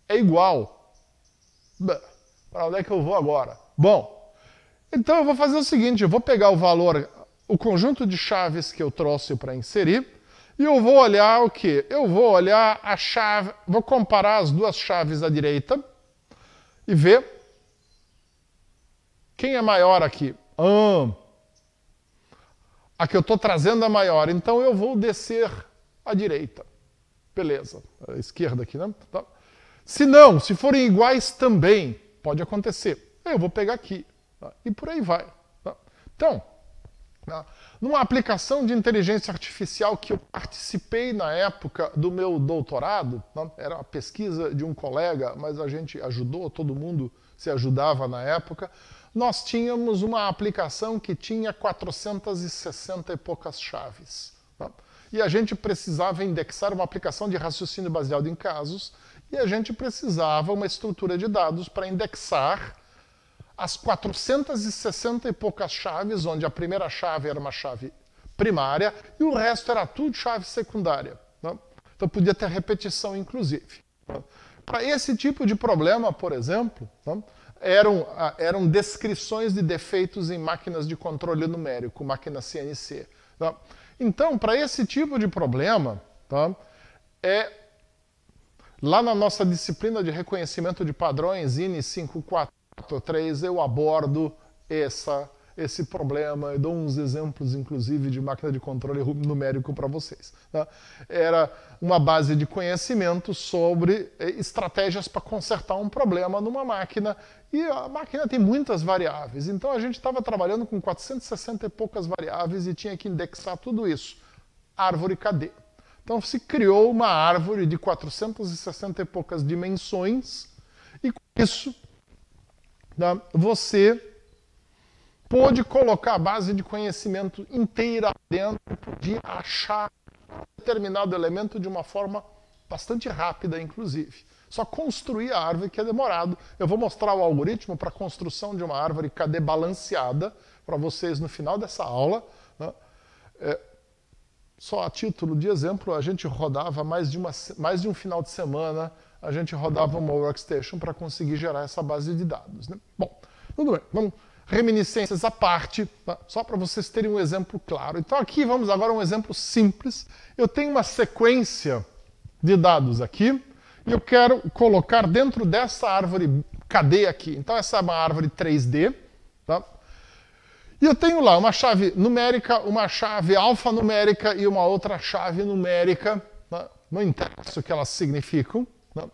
é igual. Para onde é que eu vou agora? Bom, então eu vou fazer o seguinte, eu vou pegar o valor, o conjunto de chaves que eu trouxe para inserir, e eu vou olhar o quê? Eu vou olhar a chave, vou comparar as duas chaves à direita e ver Quem é maior aqui? A que eu estou trazendo é maior, então eu vou descer à direita. Beleza, a esquerda aqui, né? Tá. Se não, se forem iguais também, pode acontecer. Eu vou pegar aqui, tá? E por aí vai. Tá? Então, tá? Numa aplicação de inteligência artificial que eu participei na época do meu doutorado, tá? Era uma pesquisa de um colega, mas a gente ajudou, todo mundo se ajudava na época, nós tínhamos uma aplicação que tinha 460 e poucas chaves. Tá? E a gente precisava indexar uma aplicação de raciocínio baseado em casos, e a gente precisava uma estrutura de dados para indexar as 460 e poucas chaves, onde a primeira chave era uma chave primária e o resto era tudo chave secundária. Tá? Então podia ter repetição, inclusive. Tá? Para esse tipo de problema, por exemplo, tá? eram descrições de defeitos em máquinas de controle numérico, máquina CNC. Tá? Então, para esse tipo de problema, tá? Lá na nossa disciplina de reconhecimento de padrões, INE 543, eu abordo esse problema e dou uns exemplos, inclusive, de máquina de controle numérico para vocês. Tá? Era uma base de conhecimento sobre estratégias para consertar um problema numa máquina, e a máquina tem muitas variáveis. Então a gente estava trabalhando com 460 e poucas variáveis e tinha que indexar tudo isso. Árvore KD. Então se criou uma árvore de 460 e poucas dimensões, e com isso tá, você pôde colocar a base de conhecimento inteira dentro, podia achar determinado elemento de uma forma bastante rápida, inclusive. Só construir a árvore que é demorado. Eu vou mostrar o algoritmo para a construção de uma árvore KD balanceada para vocês no final dessa aula. Né? Só a título de exemplo, a gente rodava mais de um final de semana, a gente rodava uma workstation para conseguir gerar essa base de dados. Né? Bom, tudo bem, vamos reminiscências à parte, tá? Só para vocês terem um exemplo claro. Então aqui vamos agora a um exemplo simples. Eu tenho uma sequência de dados aqui e eu quero colocar dentro dessa árvore KD aqui. Então essa é uma árvore 3D, tá? E eu tenho lá uma chave numérica, uma chave alfanumérica e uma outra chave numérica, tá? Não interessa o que elas significam. Tá?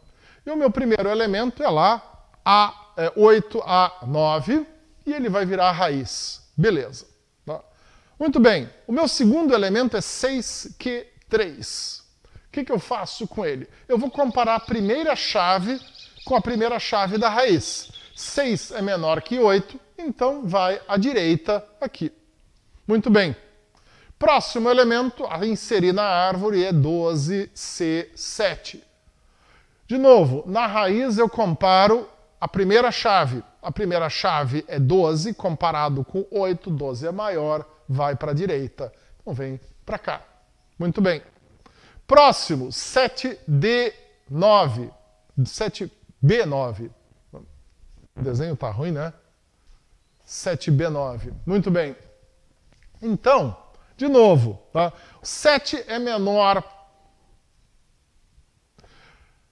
E o meu primeiro elemento é lá, A8, A9, e ele vai virar a raiz. Beleza. Tá? Muito bem. O meu segundo elemento é 6Q3. O que eu faço com ele? Eu vou comparar a primeira chave com a primeira chave da raiz. 6 é menor que 8, então vai à direita aqui. Muito bem. Próximo elemento a inserir na árvore é 12C7. De novo, na raiz eu comparo a primeira chave. A primeira chave é 12, comparado com 8, 12 é maior, vai para a direita. Então vem para cá. Muito bem. Próximo, 7D9. 7B9. O desenho está ruim, né? 7B9. Muito bem. Então, de novo, tá? 7 é menor.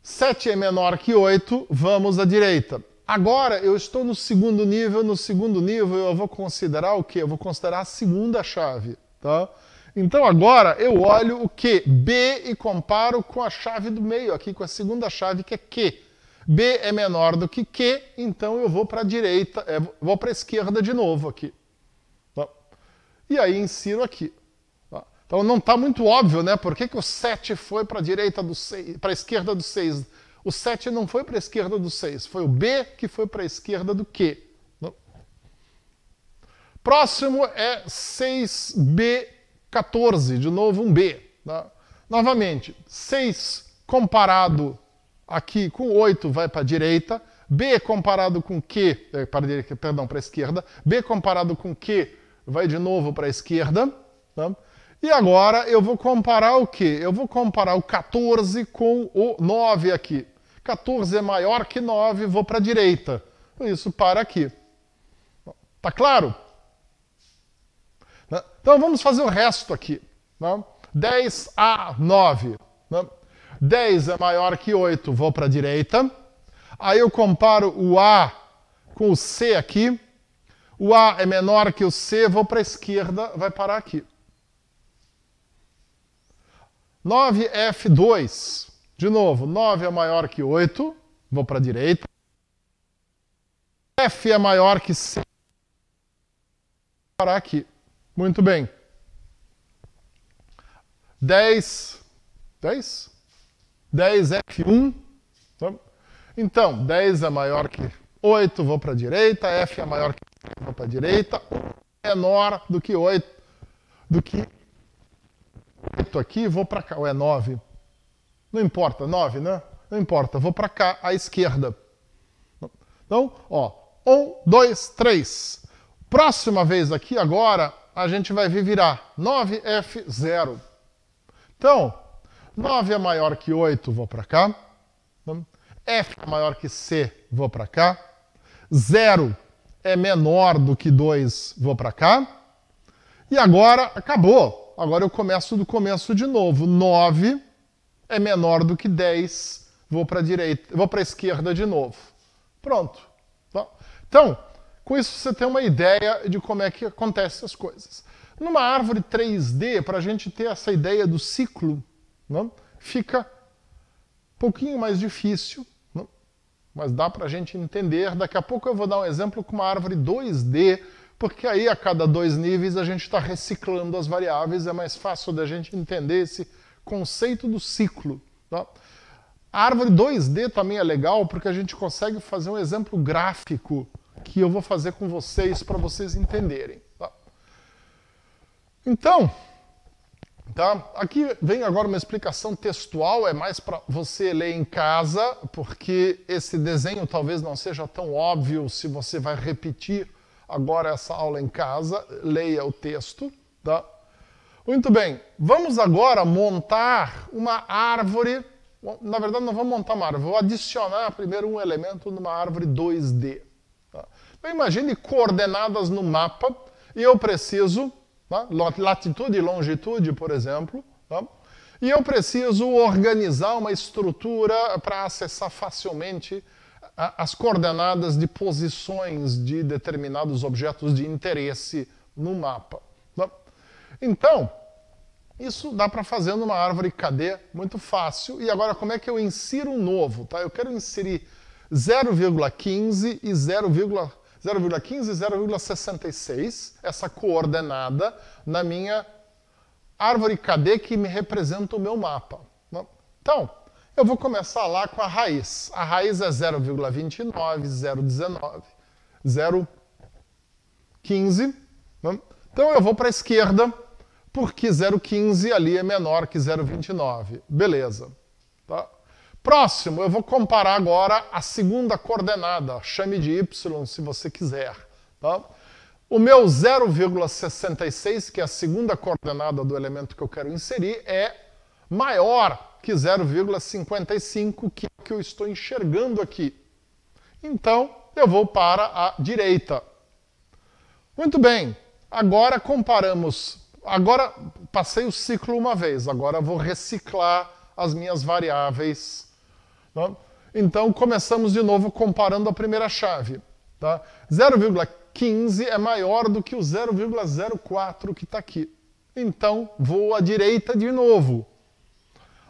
7 é menor que 8, vamos à direita. Agora eu estou no segundo nível. No segundo nível eu vou considerar o quê? Eu vou considerar a segunda chave. Tá? Então agora eu olho o quê? B e comparo com a chave do meio, aqui com a segunda chave que é Q. B é menor do que Q, então eu vou para a direita, vou para a esquerda de novo aqui. Tá? E aí insiro aqui. Tá? Então não está muito óbvio, né? Por que o 7 foi para a direita do 6, para a esquerda do 6? O 7 não foi para a esquerda do 6, foi o B que foi para a esquerda do Q. Tá? Próximo é 6B14, de novo um B. Tá? Novamente, 6 comparado aqui com 8 vai para a direita, B comparado com Q, para a esquerda, B comparado com Q vai de novo para a esquerda. Tá? E agora eu vou comparar o quê? Eu vou comparar o 14 com o 9 aqui. 14 é maior que 9, vou para a direita. Isso para aqui. Tá claro? Então vamos fazer o resto aqui. 10A9. 10 é maior que 8, vou para a direita. Aí eu comparo o A com o C aqui. O A é menor que o C, vou para a esquerda, vai parar aqui. 9F2. De novo, 9 é maior que 8, vou para a direita. F é maior que C, vou parar aqui. Muito bem. 10F1. Então, 10 é maior que 8, vou para a direita. F é maior que 3, vou para a direita. Menor do que 8, aqui, vou para cá. Ou é 9? Não importa, 9, né? Não importa, vou para cá, à esquerda. Então, ó, 1, 2, 3. Próxima vez aqui, agora, a gente vai vir virar 9F0. Então, 9 é maior que 8, vou para cá. F é maior que C, vou para cá. 0 é menor do que 2, vou para cá. E agora, acabou. Agora eu começo do começo de novo. 9 é menor do que 10, vou para a direita, vou para a esquerda de novo. Pronto. Então, com isso você tem uma ideia de como é que acontecem as coisas. Numa árvore 3D, para a gente ter essa ideia do ciclo, não, fica um pouquinho mais difícil, não, mas dá para a gente entender. Daqui a pouco eu vou dar um exemplo com uma árvore 2D, porque aí a cada 2 níveis a gente está reciclando as variáveis, é mais fácil da gente entender esse conceito do ciclo. Tá? A árvore 2D também é legal porque a gente consegue fazer um exemplo gráfico que eu vou fazer com vocês para vocês entenderem. Tá? Então, tá? Aqui vem agora uma explicação textual, é mais para você ler em casa, porque esse desenho talvez não seja tão óbvio se você vai repetir agora essa aula em casa, leia o texto. Tá? Muito bem, vamos agora montar uma árvore. Na verdade, não vamos montar uma árvore, vou adicionar primeiro um elemento numa árvore 2D. Tá? Então, imagine coordenadas no mapa e eu preciso, tá? Latitude e longitude, por exemplo, tá? E eu preciso organizar uma estrutura para acessar facilmente as coordenadas de posições de determinados objetos de interesse no mapa. Tá? Então, isso dá para fazer numa árvore KD muito fácil. E agora, como é que eu insiro um novo? Tá? Eu quero inserir 0,15 e 0,66, essa coordenada, na minha árvore KD que me representa o meu mapa. Então, eu vou começar lá com a raiz. A raiz é 0,29, 0,19, 0,15. Então, eu vou para a esquerda, porque 0,15 ali é menor que 0,29. Beleza. Tá? Próximo, eu vou comparar agora a segunda coordenada. Chame de y se você quiser. Tá? O meu 0,66, que é a segunda coordenada do elemento que eu quero inserir, é maior que 0,55, que é o que eu estou enxergando aqui. Então, eu vou para a direita. Muito bem. Agora comparamos. Agora passei o ciclo uma vez, agora vou reciclar as minhas variáveis. Tá? Então começamos de novo comparando a primeira chave. Tá? 0,15 é maior do que o 0,04 que está aqui. Então vou à direita de novo.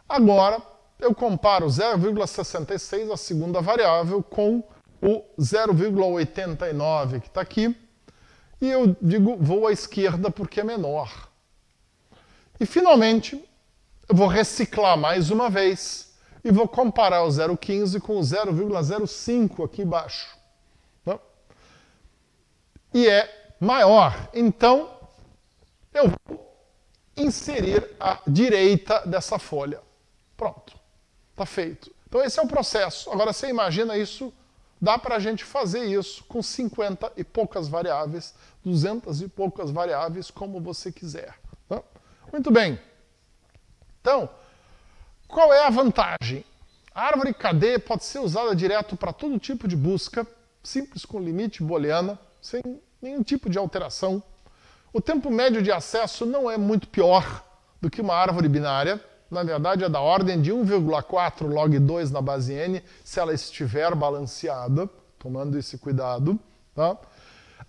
Agora eu comparo 0,66, a segunda variável, com o 0,89 que está aqui. E eu digo, vou à esquerda porque é menor. E, finalmente, eu vou reciclar mais uma vez e vou comparar o 0,15 com o 0,05 aqui embaixo. Tá? E é maior. Então, eu vou inserir a direita dessa folha. Pronto. Está feito. Então, esse é o processo. Agora, você imagina isso. Dá para a gente fazer isso com 50 e poucas variáveis, 200 e poucas variáveis, como você quiser. Tá? Muito bem. Então, qual é a vantagem? A árvore KD pode ser usada direto para todo tipo de busca, simples com limite booleana, sem nenhum tipo de alteração. O tempo médio de acesso não é muito pior do que uma árvore binária. Na verdade, é da ordem de 1,4 log 2 na base n, se ela estiver balanceada, tomando esse cuidado. Tá?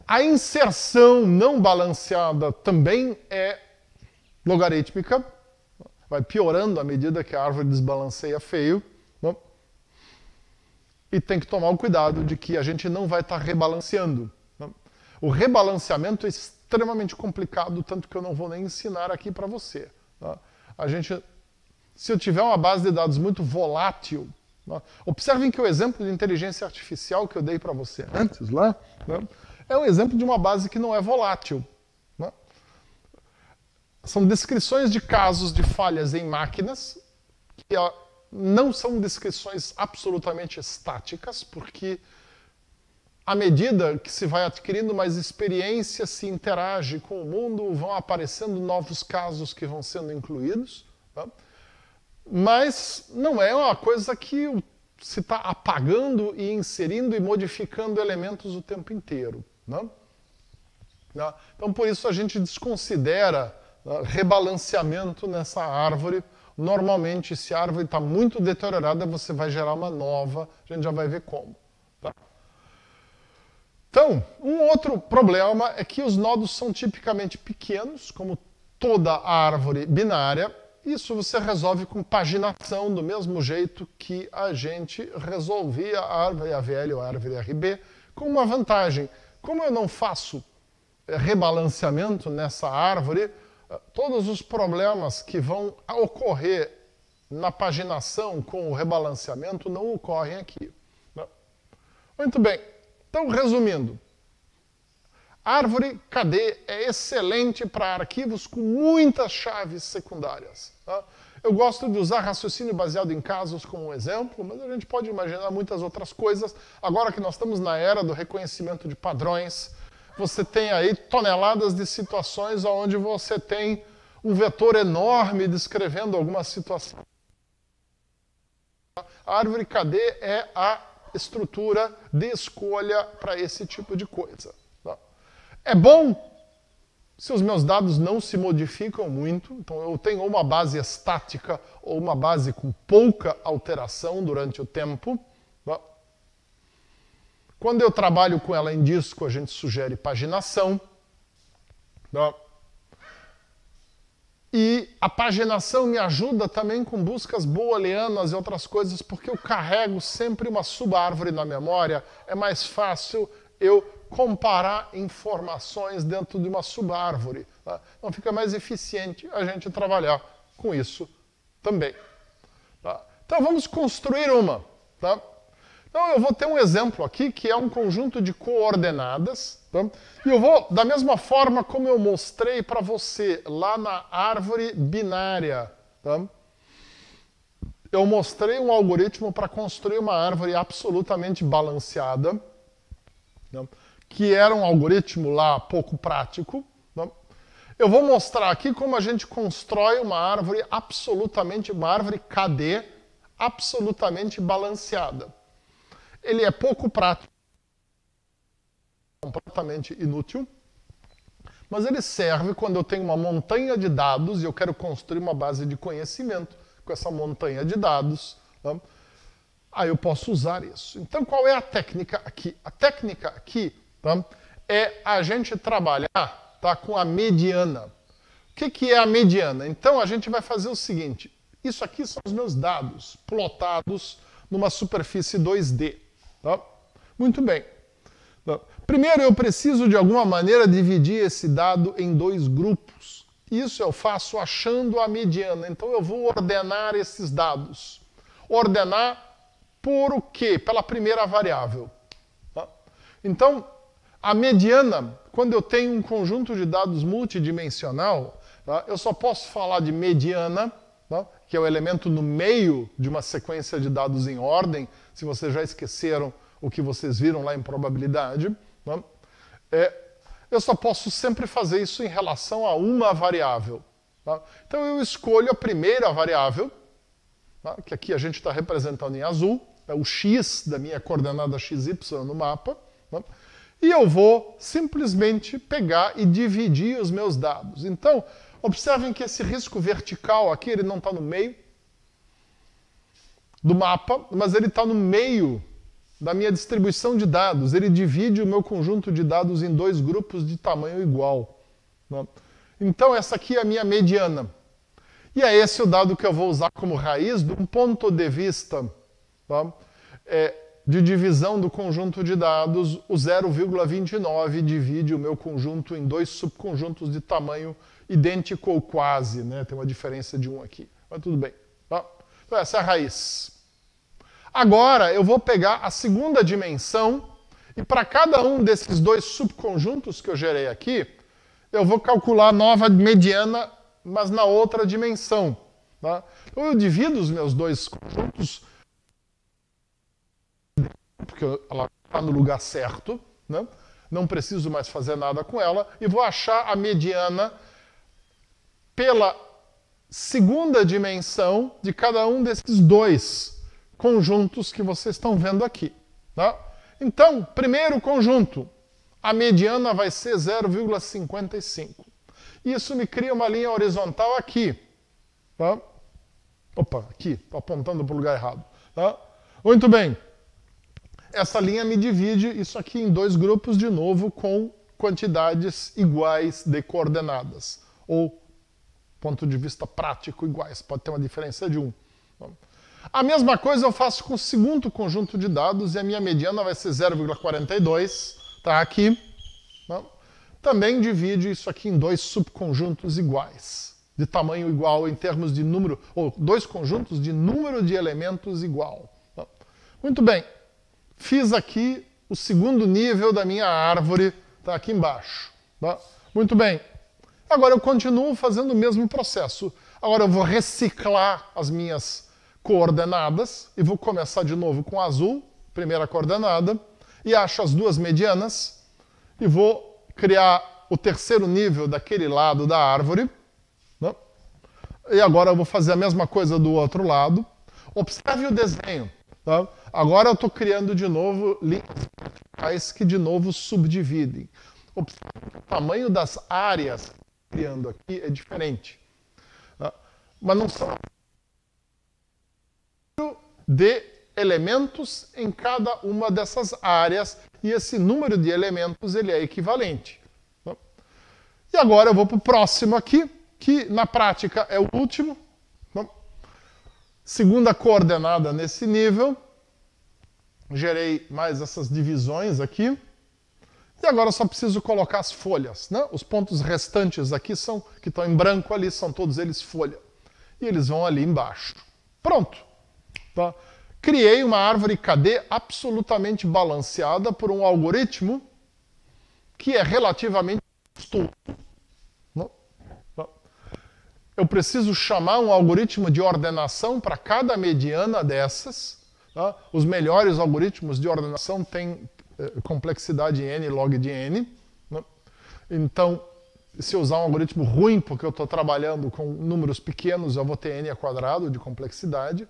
A inserção não balanceada também é logarítmica, vai piorando à medida que a árvore desbalanceia feio. Né? E tem que tomar o cuidado de que a gente não vai estar rebalanceando. Né? O rebalanceamento é extremamente complicado, tanto que eu não vou nem ensinar aqui para você. Né? Se eu tiver uma base de dados muito volátil, né? Observem que o exemplo de inteligência artificial que eu dei para você antes lá, né? É um exemplo de uma base que não é volátil. Né? São descrições de casos de falhas em máquinas que não são descrições absolutamente estáticas, porque à medida que se vai adquirindo mais experiência, se interage com o mundo, vão aparecendo novos casos que vão sendo incluídos. Tá? Mas não é uma coisa que se está apagando e inserindo e modificando elementos o tempo inteiro. Né? Então, por isso, a gente desconsidera rebalanceamento nessa árvore. Normalmente, se a árvore está muito deteriorada, você vai gerar uma nova, a gente já vai ver como. Tá? Então, um outro problema é que os nodos são tipicamente pequenos, como toda árvore binária. Isso você resolve com paginação, do mesmo jeito que a gente resolvia a árvore AVL ou a árvore RB, com uma vantagem. Como eu não faço rebalanceamento nessa árvore, todos os problemas que vão ocorrer na paginação com o rebalanceamento não ocorrem aqui. Muito bem. Então, resumindo, árvore KD é excelente para arquivos com muitas chaves secundárias. Tá? Eu gosto de usar raciocínio baseado em casos como um exemplo, mas a gente pode imaginar muitas outras coisas. Agora que nós estamos na era do reconhecimento de padrões, você tem aí toneladas de situações onde você tem um vetor enorme descrevendo alguma situação. A árvore KD é a estrutura de escolha para esse tipo de coisa. Tá? É bom se os meus dados não se modificam muito, então eu tenho uma base estática ou uma base com pouca alteração durante o tempo. Tá? Quando eu trabalho com ela em disco, a gente sugere paginação. Tá? E a paginação me ajuda também com buscas booleanas e outras coisas, porque eu carrego sempre uma subárvore na memória, é mais fácil eu comparar informações dentro de uma subárvore. Tá? Então fica mais eficiente a gente trabalhar com isso também. Tá? Então vamos construir uma. Tá? Então eu vou ter um exemplo aqui que é um conjunto de coordenadas. Tá? E eu vou, da mesma forma como eu mostrei para você lá na árvore binária, tá? Eu mostrei um algoritmo para construir uma árvore absolutamente balanceada, tá? Que era um algoritmo lá pouco prático. Tá? Eu vou mostrar aqui como a gente constrói uma árvore KD, absolutamente balanceada. Ele é pouco prático, completamente inútil, mas ele serve quando eu tenho uma montanha de dados e eu quero construir uma base de conhecimento com essa montanha de dados. Tá? Aí eu posso usar isso. Então, qual é a técnica aqui? A técnica aqui, tá, é a gente trabalhar, tá, com a mediana. O que é a mediana? Então, a gente vai fazer o seguinte. Isso aqui são os meus dados plotados numa superfície 2D. Tá? Muito bem. Tá? Primeiro, eu preciso, de alguma maneira, dividir esse dado em dois grupos. Isso eu faço achando a mediana. Então, eu vou ordenar esses dados. Ordenar por o quê? Pela primeira variável. Tá? Então, a mediana, quando eu tenho um conjunto de dados multidimensional, tá, eu só posso falar de mediana, tá, que é o elemento no meio de uma sequência de dados em ordem, se vocês já esqueceram o que vocês viram lá em probabilidade. Tá? Eu só posso sempre fazer isso em relação a uma variável. Tá? Então eu escolho a primeira variável, tá, que aqui a gente está representando em azul, é o x da minha coordenada xy no mapa, tá? E eu vou simplesmente pegar e dividir os meus dados. Então, observem que esse risco vertical aqui, ele não está no meio do mapa, mas ele está no meio da minha distribuição de dados. Ele divide o meu conjunto de dados em dois grupos de tamanho igual. Né? Então, essa aqui é a minha mediana. E é esse o dado que eu vou usar como raiz de um ponto de vista, tá? De divisão do conjunto de dados. O 0,29 divide o meu conjunto em dois subconjuntos de tamanho idêntico ou quase. Né? Tem uma diferença de 1 aqui. Mas tudo bem. Tá? Então, essa é a raiz. Agora, eu vou pegar a segunda dimensão e para cada um desses dois subconjuntos que eu gerei aqui, eu vou calcular a nova mediana, mas na outra dimensão. Tá? Então, eu divido os meus dois conjuntos, porque ela está no lugar certo, né? Não preciso mais fazer nada com ela, e vou achar a mediana pela segunda dimensão de cada um desses dois conjuntos que vocês estão vendo aqui. Tá? Então, primeiro conjunto, a mediana vai ser 0,55. Isso me cria uma linha horizontal aqui. Tá? Opa, aqui, estou apontando para o lugar errado. Tá? Muito bem. Essa linha me divide isso aqui em dois grupos, de novo, com quantidades iguais de coordenadas. Ou, ponto de vista prático, iguais. Pode ter uma diferença de 1. A mesma coisa eu faço com o segundo conjunto de dados e a minha mediana vai ser 0,42. Tá aqui. Também divide isso aqui em dois subconjuntos iguais, de tamanho igual em termos de número, ou dois conjuntos de número de elementos igual. Muito bem. Fiz aqui o segundo nível da minha árvore, tá aqui embaixo. Tá? Muito bem. Agora eu continuo fazendo o mesmo processo. Agora eu vou reciclar as minhas coordenadas e vou começar de novo com azul, primeira coordenada, e acho as duas medianas e vou criar o terceiro nível daquele lado da árvore. Né? E agora eu vou fazer a mesma coisa do outro lado. Observe o desenho. Tá? Agora eu estou criando de novo linhas verticais que de novo subdividem. Observe que o tamanho das áreas que eu estou criando aqui é diferente. Tá? Mas não são de elementos em cada uma dessas áreas, e esse número de elementos ele é equivalente. Tá? E agora eu vou para o próximo aqui, que na prática é o último. Tá? Segunda coordenada nesse nível. Gerei mais essas divisões aqui. E agora eu só preciso colocar as folhas. Né? Os pontos restantes aqui são, que estão em branco ali, são todos eles folha. E eles vão ali embaixo. Pronto. Tá? Criei uma árvore KD absolutamente balanceada por um algoritmo que é relativamente custoso. Eu preciso chamar um algoritmo de ordenação para cada mediana dessas. Tá? Os melhores algoritmos de ordenação têm complexidade em n log de n. Né? Então, se eu usar um algoritmo ruim, porque eu estou trabalhando com números pequenos, eu vou ter n ao quadrado de complexidade.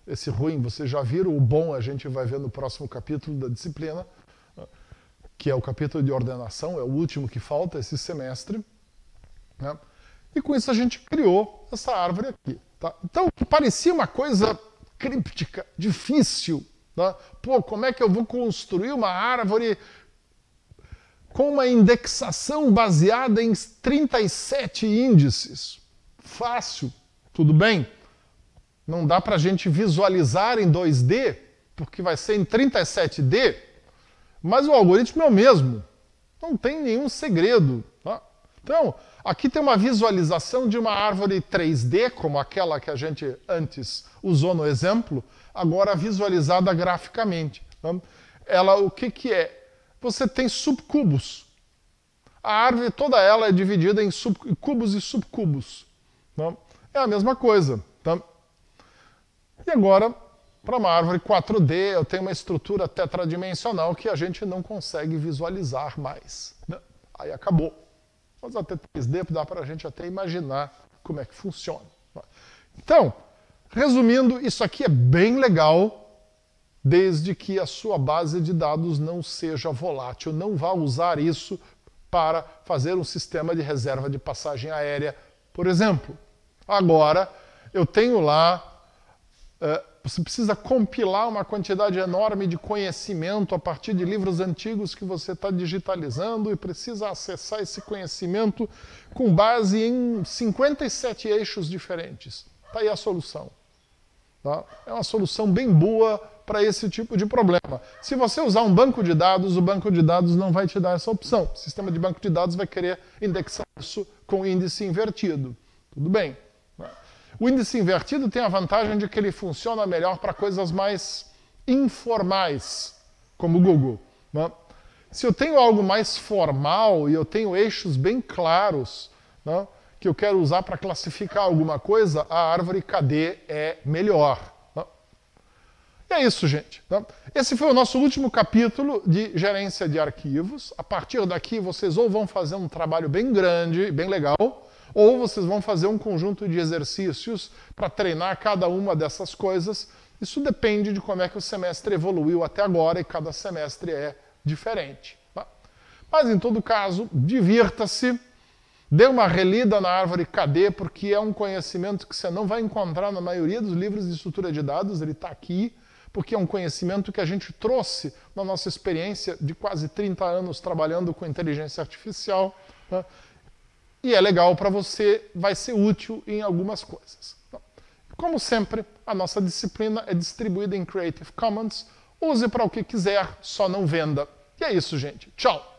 Esse ruim vocês já viram, o bom a gente vai ver no próximo capítulo da disciplina, que é o capítulo de ordenação, é o último que falta esse semestre. Né? E com isso a gente criou essa árvore aqui. Tá? Então, que parecia uma coisa críptica, difícil. Tá? Pô, como é que eu vou construir uma árvore com uma indexação baseada em 37 índices? Fácil, tudo bem? Não dá para a gente visualizar em 2D, porque vai ser em 37D, mas o algoritmo é o mesmo. Não tem nenhum segredo. Tá? Então, aqui tem uma visualização de uma árvore 3D, como aquela que a gente antes usou no exemplo, agora visualizada graficamente. Tá? Ela, o que é? Você tem subcubos. A árvore toda ela é dividida em cubos e subcubos. Tá? É a mesma coisa. Tá? E agora, para uma árvore 4D, eu tenho uma estrutura tetradimensional que a gente não consegue visualizar mais. Né? Aí acabou. Mas até 3D dá para a gente até imaginar como é que funciona. Então, resumindo, isso aqui é bem legal, desde que a sua base de dados não seja volátil. Não vá usar isso para fazer um sistema de reserva de passagem aérea, por exemplo. Agora, eu tenho lá Você precisa compilar uma quantidade enorme de conhecimento a partir de livros antigos que você está digitalizando e precisa acessar esse conhecimento com base em 57 eixos diferentes. Está aí a solução. Tá? É uma solução bem boa para esse tipo de problema. Se você usar um banco de dados, o banco de dados não vai te dar essa opção. O sistema de banco de dados vai querer indexar isso com índice invertido. Tudo bem. O índice invertido tem a vantagem de que ele funciona melhor para coisas mais informais, como o Google. Né? Se eu tenho algo mais formal e eu tenho eixos bem claros, né, que eu quero usar para classificar alguma coisa, a árvore KD é melhor. Né? E é isso, gente. Né? Esse foi o nosso último capítulo de gerência de arquivos. A partir daqui, vocês ou vão fazer um trabalho bem grande, bem legal, ou vocês vão fazer um conjunto de exercícios para treinar cada uma dessas coisas. Isso depende de como é que o semestre evoluiu até agora, e cada semestre é diferente. Tá? Mas, em todo caso, divirta-se, dê uma relida na árvore KD, porque é um conhecimento que você não vai encontrar na maioria dos livros de estrutura de dados, ele está aqui, porque é um conhecimento que a gente trouxe na nossa experiência de quase 30 anos trabalhando com inteligência artificial, tá? E é legal para você, vai ser útil em algumas coisas. Como sempre, a nossa disciplina é distribuída em Creative Commons. Use para o que quiser, só não venda. E é isso, gente. Tchau!